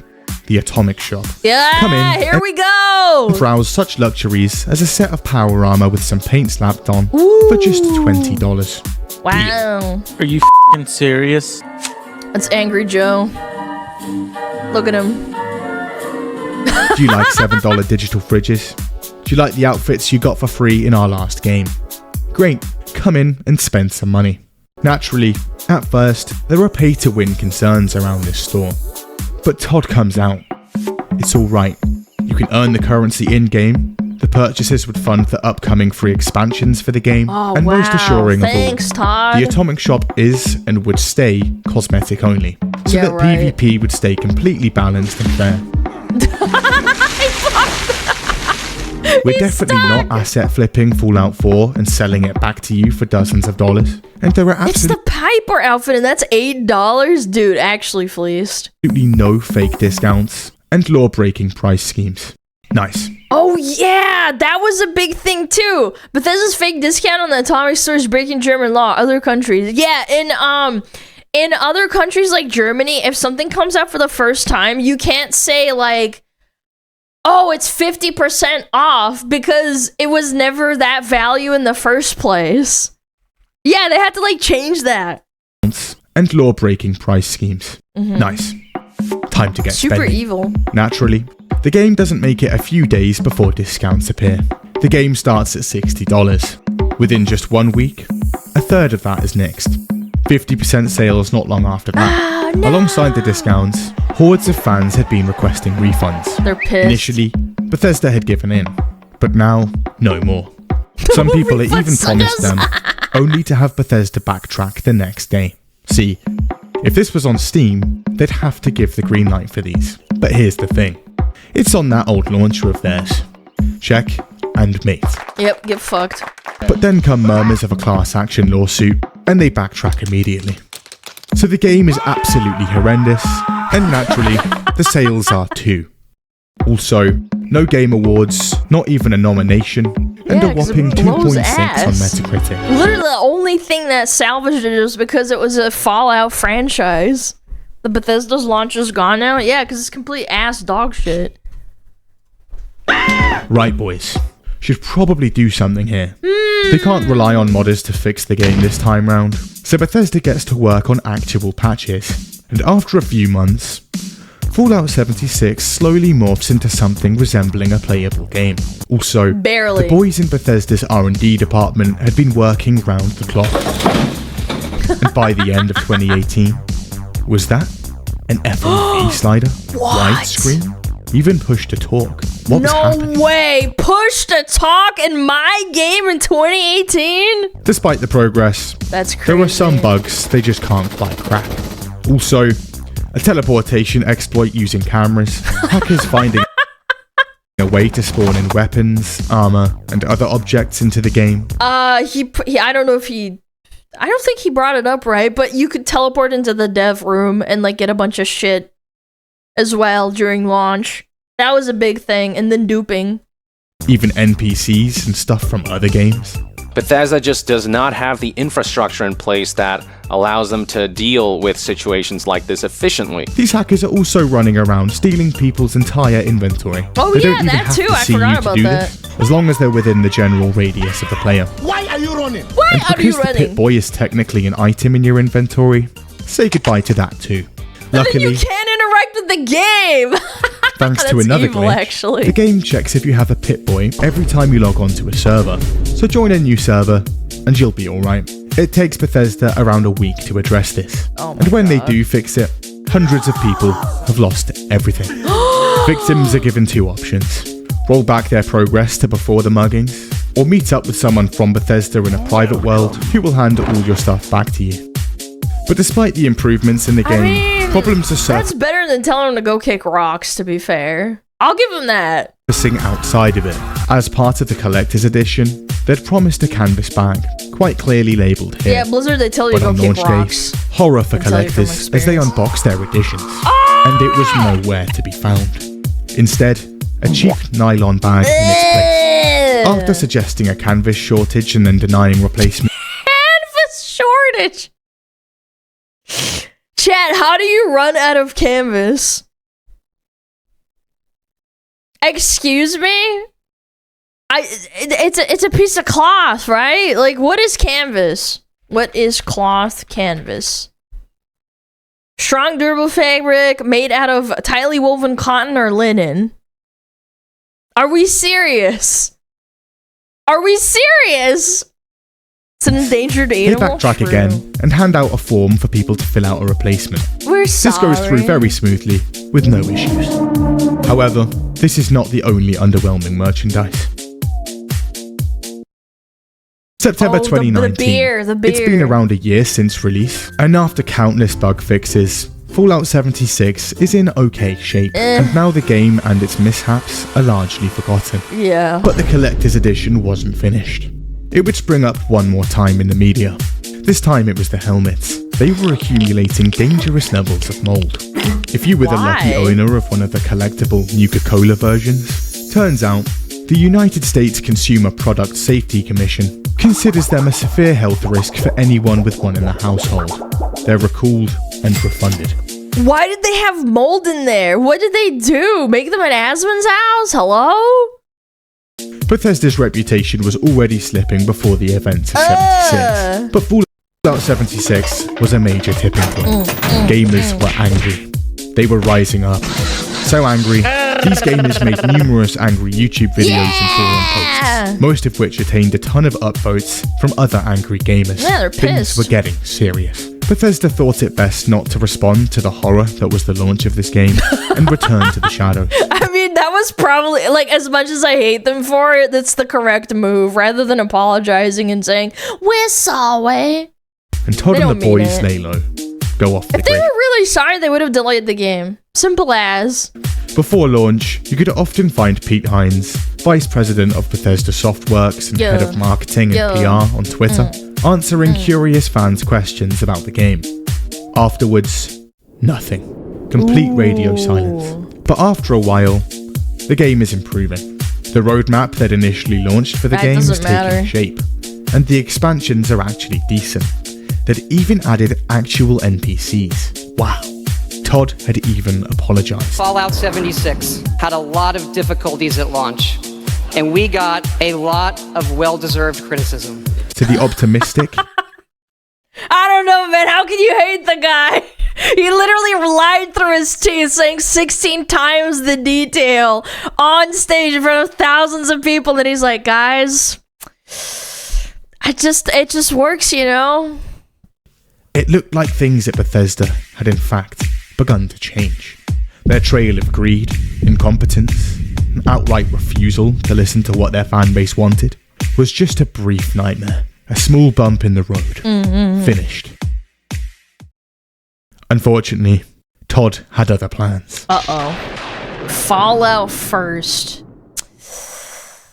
Speaker 2: the Atomic Shop.
Speaker 1: Yeah,
Speaker 2: Come in
Speaker 1: here we go!
Speaker 2: Browse such luxuries as a set of power armor with some paint slapped on for just $20.
Speaker 1: Wow.
Speaker 20: Are you f***ing serious?
Speaker 1: That's Angry Joe. Look at him.
Speaker 2: Do you like $7 digital fridges? Do you like the outfits you got for free in our last game? Great, come in and spend some money. Naturally, at first, there are pay-to-win concerns around this store. But Todd comes out. It's alright. You can earn the currency in-game, the purchases would fund the upcoming free expansions for the game, and most assuring
Speaker 1: Thanks,
Speaker 2: of all,
Speaker 1: Todd.
Speaker 2: the Atomic Shop is and would stay cosmetic only, so that PvP would stay completely balanced and fair. We're definitely not asset flipping Fallout 4 and selling it back to you for dozens of dollars. And there are absolutely
Speaker 1: It's the Piper outfit and that's $8? Dude, actually fleeced.
Speaker 2: No fake discounts and law-breaking price schemes. Nice.
Speaker 1: Oh yeah, that was a big thing too. Bethesda's fake discount on the Atomic Store is breaking German law. Other countries. Yeah, in other countries like Germany, if something comes out for the first time, you can't say like, oh, it's 50% off because it was never that value in the first place. Yeah, they had to like change that.
Speaker 2: And law-breaking price schemes. Nice. Time to get
Speaker 1: super
Speaker 2: spending.
Speaker 1: Evil.
Speaker 2: Naturally, the game doesn't make it a few days before discounts appear. The game starts at $60. Within just 1 week, a third of that is nixed. 50% sales not long after that.
Speaker 1: No.
Speaker 2: Alongside the discounts, hordes of fans had been requesting refunds.
Speaker 1: They're pissed.
Speaker 2: Initially, Bethesda had given in, but now, no more. Some people had even promised them, only to have Bethesda backtrack the next day. See, if this was on Steam, they'd have to give the green light for these. But here's the thing. It's on that old launcher of theirs. Check and mate.
Speaker 1: Yep, get fucked.
Speaker 2: But then come murmurs of a class action lawsuit, and they backtrack immediately. So the game is absolutely horrendous, and naturally, the sales are too. Also, no game awards, not even a nomination, and a whopping 2.6 on Metacritic.
Speaker 1: Literally the only thing that salvaged it is because it was a Fallout franchise. The Bethesda's launch is gone now? Yeah, because it's complete ass dog shit.
Speaker 2: Right, boys. Should probably do something here. They can't rely on modders to fix the game this time round, so Bethesda gets to work on actual patches. And after a few months, Fallout 76 slowly morphs into something resembling a playable game. Also,
Speaker 1: barely.
Speaker 2: The boys in Bethesda's R&D department had been working round the clock. And by the end of 2018, was that an FMV slider? Widescreen? Even push to talk? What was happening?
Speaker 1: No way! Push to talk in my game in 2018?
Speaker 2: Despite the progress,
Speaker 1: that's crazy.
Speaker 2: There were some bugs they just can't quite crack. Also, a teleportation exploit using cameras, hackers finding a way to spawn in weapons, armor, and other objects into the game.
Speaker 1: I don't think he brought it up right, but you could teleport into the dev room and like get a bunch of shit as well during launch. That was a big thing, and then duping.
Speaker 2: Even NPCs and stuff from other games.
Speaker 21: Bethesda just does not have the infrastructure in place that allows them to deal with situations like this efficiently.
Speaker 2: These hackers are also running around stealing people's entire inventory.
Speaker 1: Oh
Speaker 2: they
Speaker 1: yeah,
Speaker 2: don't even
Speaker 1: that
Speaker 2: have
Speaker 1: too.
Speaker 2: to
Speaker 1: I
Speaker 2: see
Speaker 1: forgot
Speaker 2: you to
Speaker 1: about
Speaker 2: do
Speaker 1: that.
Speaker 2: this, as long as they're within the general radius of the player.
Speaker 14: Why are you running?
Speaker 1: Why
Speaker 2: And
Speaker 1: are you
Speaker 2: because the
Speaker 1: running?
Speaker 2: Pit-Boy is technically an item in your inventory, say goodbye to that too. Luckily,
Speaker 1: You can't interact with the game.
Speaker 2: thanks to
Speaker 1: That's
Speaker 2: another
Speaker 1: evil,
Speaker 2: glitch,
Speaker 1: actually.
Speaker 2: the game checks if you have a Pit-Boy every time you log onto a server. So join a new server, and you'll be alright. It takes Bethesda around a week to address this. And when they do fix it, hundreds of people have lost everything. Victims are given two options. Roll back their progress to before the muggings, or meet up with someone from Bethesda in a private world who will hand all your stuff back to you. But despite the improvements in the game, problems are
Speaker 1: That's better than telling him to go kick rocks, to be fair. I'll give him that.
Speaker 2: surfacing outside of it. As part of the collector's edition, they'd promised a canvas bag, quite clearly labelled here.
Speaker 1: Yeah, Blizzard, they tell you
Speaker 2: But
Speaker 1: to
Speaker 2: on
Speaker 1: go kick
Speaker 2: launch
Speaker 1: rocks.
Speaker 2: day, horror for
Speaker 1: I can tell you from
Speaker 2: collectors as they unboxed their editions, and it was nowhere to be found. Instead, a cheap nylon bag in its place. After suggesting a canvas shortage and then denying replacement.
Speaker 1: Canvas shortage! Chat, how do you run out of canvas? Excuse me? It's a piece of cloth, right? Like, what is canvas? What is cloth canvas? Strong, durable fabric made out of tightly woven cotton or linen. Are we serious? Are we serious? It's an endangered
Speaker 2: They
Speaker 1: animal.
Speaker 2: backtrack again and hand out a form for people to fill out a replacement.
Speaker 1: We're
Speaker 2: This goes through very smoothly, with no issues. However, this is not the only underwhelming merchandise. September 2019.
Speaker 1: the beer.
Speaker 2: It's been around a year since release, and after countless bug fixes, Fallout 76 is in okay shape, and now the game and its mishaps are largely forgotten.
Speaker 1: Yeah.
Speaker 2: But the collector's edition wasn't finished. It would spring up one more time in the media. This time it was the helmets. They were accumulating dangerous levels of mold. If you were the lucky owner of one of the collectible Nuka-Cola versions, turns out the United States Consumer Product Safety Commission considers them a severe health risk for anyone with one in the household. They're recalled and refunded.
Speaker 1: Why did they have mold in there? What did they do? Make them an Asmon's house? Hello?
Speaker 2: Bethesda's reputation was already slipping before the events of 76, but Fallout 76 was a major tipping point. Gamers were angry. They were rising up. So angry, these gamers made numerous angry YouTube videos and forum posts, most of which attained a ton of upvotes from other angry gamers.
Speaker 1: Yeah, they're
Speaker 2: Things
Speaker 1: pissed.
Speaker 2: were getting serious. Bethesda thought it best not to respond to the horror that was the launch of this game and return to the shadows.
Speaker 1: I mean, that was probably, like, as much as I hate them for it, that's the correct move, rather than apologizing and saying, we're sorry.
Speaker 2: And Todd
Speaker 1: They
Speaker 2: and the
Speaker 1: don't mean
Speaker 2: boys
Speaker 1: it.
Speaker 2: lay low, go off the
Speaker 1: If they
Speaker 2: grid.
Speaker 1: were really sorry, they would have delayed the game. Simple as.
Speaker 2: Before launch, you could often find Pete Hines, Vice President of Bethesda Softworks and Head of Marketing and PR on Twitter, answering curious fans' questions about the game. Afterwards, nothing. Complete radio silence. But after a while, the game is improving. The roadmap that initially launched for the
Speaker 1: That
Speaker 2: game is
Speaker 1: doesn't
Speaker 2: taking
Speaker 1: matter.
Speaker 2: shape, and the expansions are actually decent. They'd even added actual NPCs. Wow. Todd had even apologized.
Speaker 15: Fallout 76 had a lot of difficulties at launch, and we got a lot of well-deserved criticism.
Speaker 2: To the optimistic,
Speaker 1: I don't know, man. How can you hate the guy? He literally lied through his teeth, saying 16 times the detail on stage in front of thousands of people. And he's like, guys, it just works, you know?
Speaker 2: it looked like things at Bethesda had in fact begun to change. Their trail of greed, incompetence, and outright refusal to listen to what their fanbase wanted was just a brief nightmare. A small bump in the road. Finished. Unfortunately, Todd had other plans.
Speaker 1: Uh-oh. Fallout first.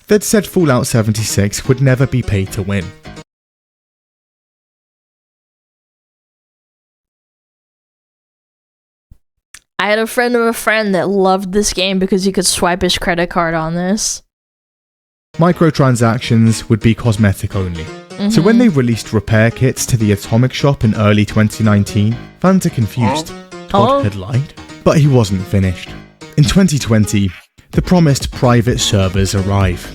Speaker 2: They'd said Fallout 76 would never be paid to win.
Speaker 1: I had a friend of a friend that loved this game because he could swipe his credit card on this.
Speaker 2: Microtransactions would be cosmetic only. So when they released repair kits to the Atomic Shop in early 2019, fans are confused. Todd had lied, but he wasn't finished. In 2020, the promised private servers arrive,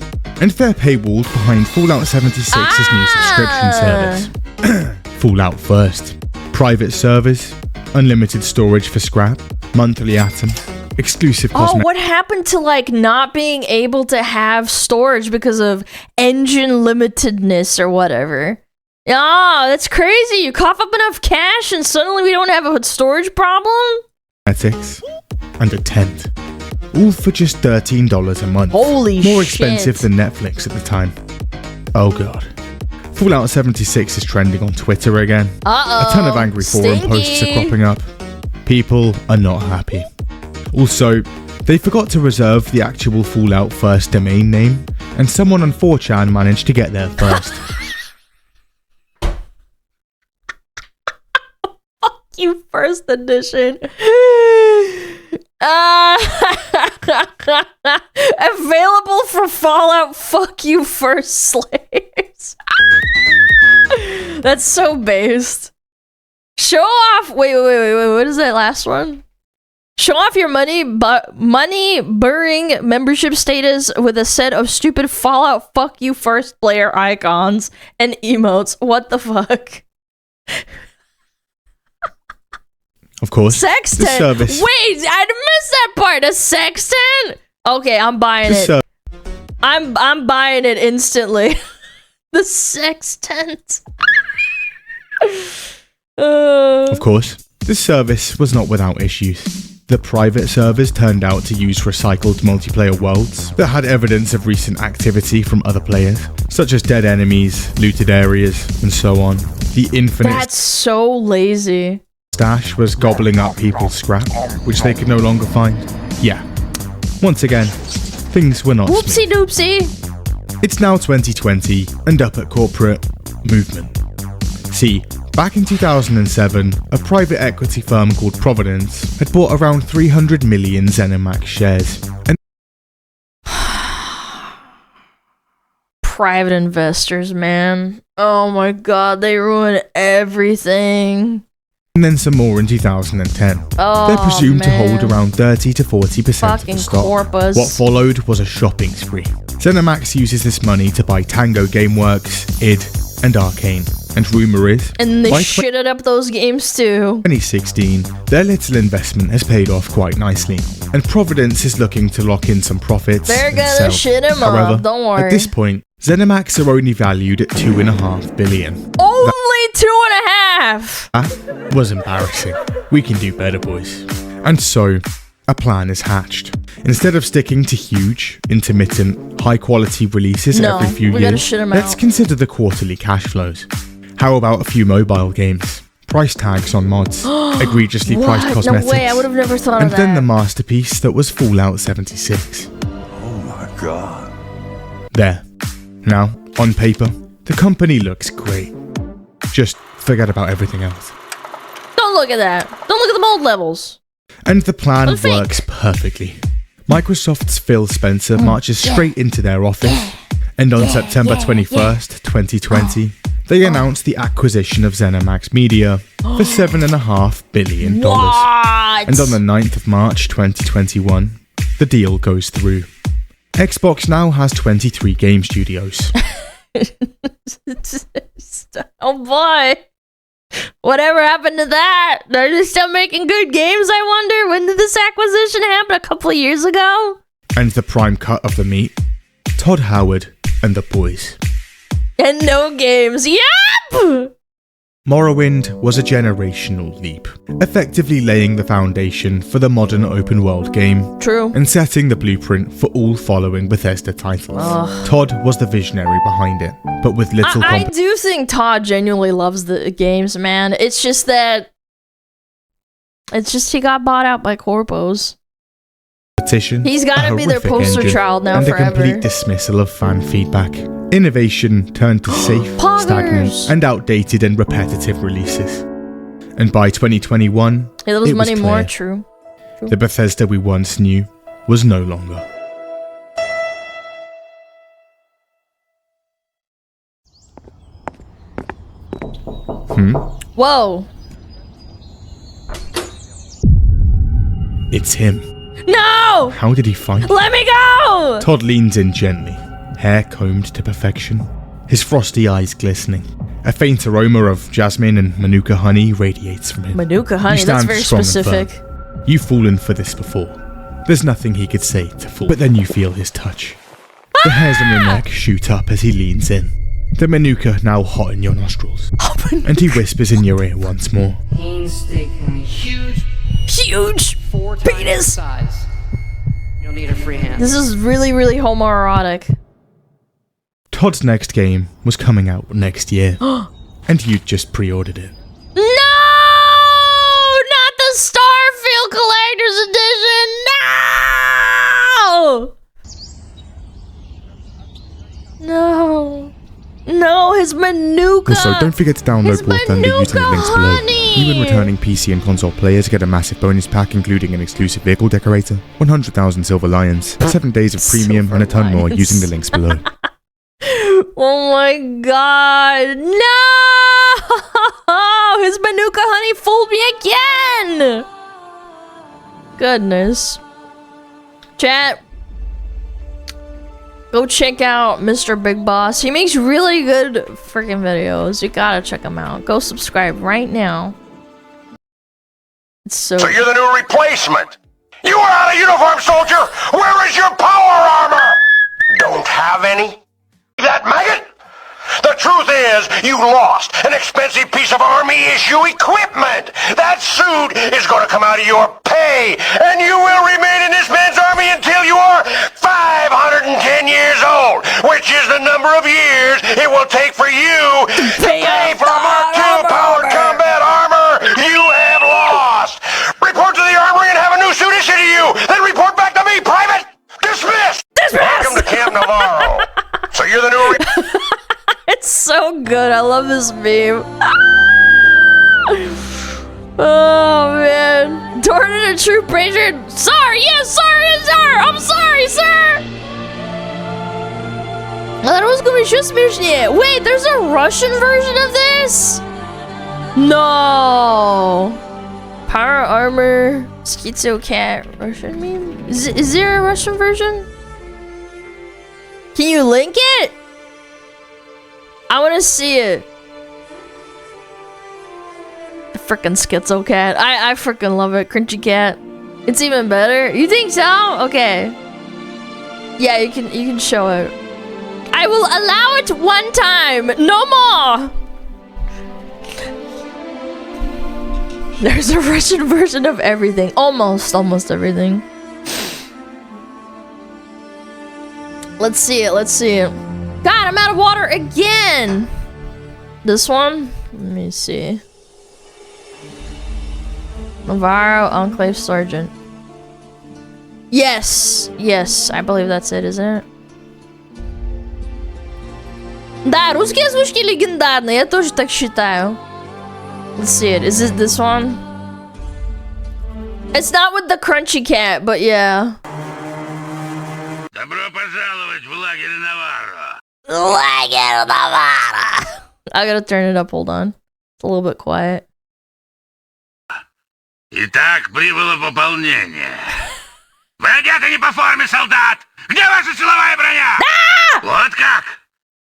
Speaker 2: and they're paywalled behind Fallout 76's new subscription service. Fallout First. Private servers, unlimited storage for scrap, monthly atoms, exclusive
Speaker 1: Oh,
Speaker 2: cosmetics.
Speaker 1: what happened to like not being able to have storage because of engine limitedness or whatever? Oh, that's crazy. You cough up enough cash and suddenly we don't have a storage problem?
Speaker 2: Cosmetics, and a tent. All for just $13 a month.
Speaker 1: Holy
Speaker 2: More
Speaker 1: shit.
Speaker 2: expensive than Netflix at the time. Oh god. Fallout 76 is trending on Twitter again.
Speaker 1: Uh-oh.
Speaker 2: A ton of angry forum posts are
Speaker 1: Stinky.
Speaker 2: cropping up. People are not happy. Also, they forgot to reserve the actual Fallout First domain name, and someone on 4chan managed to get there first.
Speaker 1: You first edition. Available for Fallout Fuck You First slaves. That's so based. Show off. Wait. What is that last one? Show off your money-burning membership status with a set of stupid Fallout fuck you first player icons and emotes. What the fuck?
Speaker 2: Of course,
Speaker 1: Sextant.
Speaker 2: the service.
Speaker 1: Wait, I missed that part. A sextant? Okay, I'm buying it. I'm buying it instantly. The sextant.
Speaker 2: Of course, this service was not without issues. The private servers turned out to use recycled multiplayer worlds that had evidence of recent activity from other players, such as dead enemies, looted areas, and so on. The infinite
Speaker 1: That's so lazy.
Speaker 2: stash was gobbling up people's scrap, which they could no longer find. Yeah. Once again, things were not
Speaker 1: Whoopsie doopsie.
Speaker 2: It's now 2020 and up at corporate movement. See, back in 2007, a private equity firm called Providence had bought around 300 million ZeniMax shares. And
Speaker 1: private investors, man. Oh my god, they ruin everything.
Speaker 2: then some more in 2010.
Speaker 1: Oh,
Speaker 2: They're presumed to
Speaker 1: man.
Speaker 2: hold around 30 to 40% of
Speaker 1: Fucking
Speaker 2: the stock.
Speaker 1: corpus.
Speaker 2: What followed was a shopping spree. ZeniMax uses this money to buy Tango Gameworks, id, and Arcane. And rumour is,
Speaker 1: And they
Speaker 2: by
Speaker 1: shitted up those games too.
Speaker 2: 2016, their little investment has paid off quite nicely, and Providence is looking to lock in some profits.
Speaker 1: They're
Speaker 2: and
Speaker 1: gonna
Speaker 2: sell.
Speaker 1: shit 'em
Speaker 2: However,
Speaker 1: up, don't worry.
Speaker 2: At this point, ZeniMax are only valued at $2.5 billion.
Speaker 1: Only 2.5!
Speaker 2: That was embarrassing. We can do better, boys. And so, a plan is hatched. Instead of sticking to huge, intermittent, high-quality releases
Speaker 1: No,
Speaker 2: every few
Speaker 1: we gotta
Speaker 2: years,
Speaker 1: shit 'em
Speaker 2: let's
Speaker 1: out.
Speaker 2: consider the quarterly cash flows. How about a few mobile games? Price tags on mods, egregiously priced
Speaker 1: What?
Speaker 2: cosmetics,
Speaker 1: No way, I would have never thought
Speaker 2: and
Speaker 1: of
Speaker 2: then
Speaker 1: that.
Speaker 2: the masterpiece that was Fallout 76.
Speaker 4: Oh my god.
Speaker 2: There. Now, on paper, the company looks great. Just forget about everything else.
Speaker 1: Don't look at that. Don't look at the mold levels.
Speaker 2: And the plan
Speaker 1: They're fake.
Speaker 2: works perfectly. Microsoft's Phil Spencer marches straight into their office, and on September 21st, 2020, they announced the acquisition of ZeniMax Media for $7.5 billion.
Speaker 1: What?
Speaker 2: And on the 9th of March 2021, the deal goes through. Xbox now has 23 game studios.
Speaker 1: Oh boy. Whatever happened to that? Are they still making good games, I wonder? When did this acquisition happen? A couple of years ago?
Speaker 2: And the prime cut of the meat, Todd Howard and the boys.
Speaker 1: And no games. Yep!
Speaker 2: Morrowind was a generational leap, effectively laying the foundation for the modern open world game.
Speaker 1: True.
Speaker 2: And setting the blueprint for all following Bethesda titles.
Speaker 1: Ugh.
Speaker 2: Todd was the visionary behind it, but with little
Speaker 1: I do think Todd genuinely loves the games, man. It's just that... It's just he got bought out by corpos.
Speaker 2: competition.
Speaker 1: He's gotta
Speaker 2: a
Speaker 1: be their
Speaker 2: horrific
Speaker 1: poster
Speaker 2: engine,
Speaker 1: child now
Speaker 2: and
Speaker 1: forever.
Speaker 2: a complete dismissal of fan feedback. Innovation turned to safe, stagnant, and outdated and repetitive releases. And by 2021,
Speaker 1: He loves
Speaker 2: it was
Speaker 1: money
Speaker 2: clear.
Speaker 1: more, true.
Speaker 2: The Bethesda we once knew was no longer.
Speaker 1: Whoa.
Speaker 2: It's him.
Speaker 1: No!
Speaker 2: How did he find it?
Speaker 1: Let me go!
Speaker 2: Todd leans in gently, hair combed to perfection, his frosty eyes glistening. A faint aroma of jasmine and manuka honey radiates from him.
Speaker 1: Manuka honey,
Speaker 2: You
Speaker 1: that's
Speaker 2: stand
Speaker 1: very
Speaker 2: strong and
Speaker 1: specific.
Speaker 2: firm. You've fallen for this before. There's nothing he could say to fool, but then you feel his touch. The hairs on your neck shoot up as he leans in, the manuka now hot in your nostrils. And he whispers in your ear once more.
Speaker 15: Painstakingly huge.
Speaker 1: Huge
Speaker 15: 4 times
Speaker 1: penis.
Speaker 15: the size. You'll need a free hand.
Speaker 1: This is really, really homoerotic.
Speaker 2: Todd's next game was coming out next year, and you'd just pre-ordered it.
Speaker 1: No! Not the Starfield Collector's Edition! No! No. No, his Manuka!
Speaker 2: Also, don't forget to download
Speaker 1: His
Speaker 2: War Thunder using the links below.
Speaker 1: honey!
Speaker 2: New and returning PC and console players get a massive bonus pack including an exclusive vehicle decorator, 100,000 silver lions, 7 days of premium, and a ton more using the links below.
Speaker 1: Oh my god! No! His Manuka honey fooled me again! goodness. Chat, go check out Mr. Big Boss. He makes really good freaking videos. You gotta check him out. Go subscribe right now. It's so
Speaker 4: you're the new replacement. You are out of uniform, soldier. Where is your power armor? Don't have any? That maggot? The truth is, you lost an expensive piece of Army issue equipment. That suit is going to come out of your pay, and you will remain in this man's army until you are 510 years old, which is the number of years it will take for you to pay for a Mark II powered combat armor you have lost. Report to the armory and have a new suit issued to you. Then report back to me, Private. Dismissed. Welcome to Camp Navarro. So you're the new...
Speaker 1: It's so good. I love this meme. Oh man. Torn in a troop ranger. Sorry, yes, sorry, sir. I'm sorry, sir. I thought it was gonna be just mission. Wait, there's a Russian version of this? No. Power armor. Schizo cat. Russian meme? Is there a Russian version? Can you link it? I want to see it. The frickin' schizo cat. I frickin' love it. Crunchy cat. It's even better. You think so? Okay. Yeah, you can show it. I will allow it one time. No more. There's a Russian version of everything. Almost everything. Let's see it. Let's see it. God, I'm out of water again! This one? Let me see. Navarro, Enclave Sergeant. Yes! Yes, I believe that's it, isn't it? Да, русские озвучки легендарные, я тоже так считаю. Let's see it. Is it this one? It's not with the crunchy cat, but yeah.
Speaker 4: Добро пожаловать в лагерь Наварро.
Speaker 1: Лагерь Наварро. I gotta turn it up, hold on. It's a little bit quiet.
Speaker 4: Итак, прибыло пополнение. Вы одеты не по форме, солдат! Где ваша силовая броня? Да! Вот как?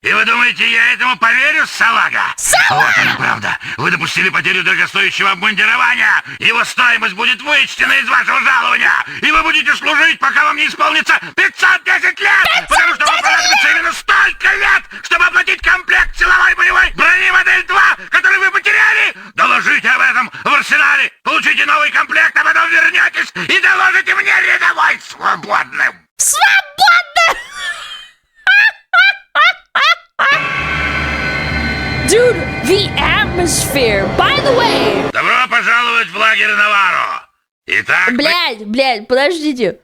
Speaker 4: И вы думаете, я этому поверю, салага? Вот она правда. Вы допустили потерю дорогостоящего обмундирования. Его стоимость будет вычтена из вашего жалования. И вы будете служить, пока вам не исполнится 510 лет! Потому что вам понадобится именно столько лет, чтобы оплатить комплект силовой боевой брони модель 2, который вы потеряли! Доложите об этом в арсенале, получите новый комплект, а потом вернетесь и доложите мне рядовой свободным!
Speaker 1: Свободным! Dude, the atmosphere. By the way.
Speaker 4: Добро пожаловать в лагерь Наварро. Итак...
Speaker 1: Блядь, подождите.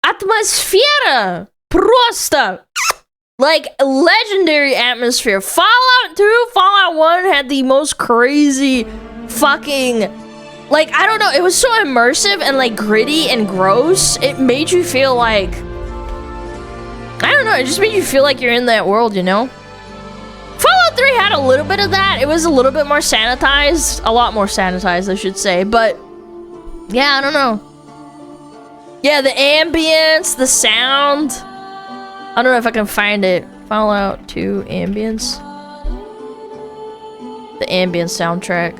Speaker 1: Атмосфера просто... Like, legendary atmosphere. Fallout 2, Fallout 1 had the most crazy fucking... Like, I don't know. It was so immersive and, like, gritty and gross. It made you feel like... I don't know. It just made you feel like you're in that world, you know? Fallout 3 had a little bit of that. It was a little bit more sanitized. A lot more sanitized, I should say. But, yeah, I don't know. Yeah, the ambience, the sound. I don't know if I can find it. Fallout 2 ambience. The ambience soundtrack.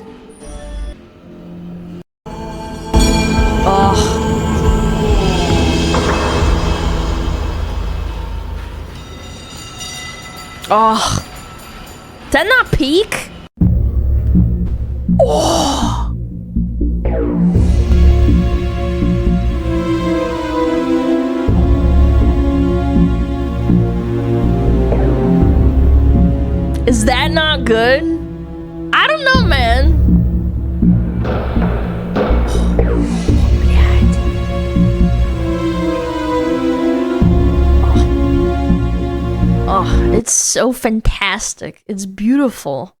Speaker 1: Oh. Oh. Did that not peak? Oh. Is that not good? I don't know, man. Oh, it's so fantastic. It's beautiful.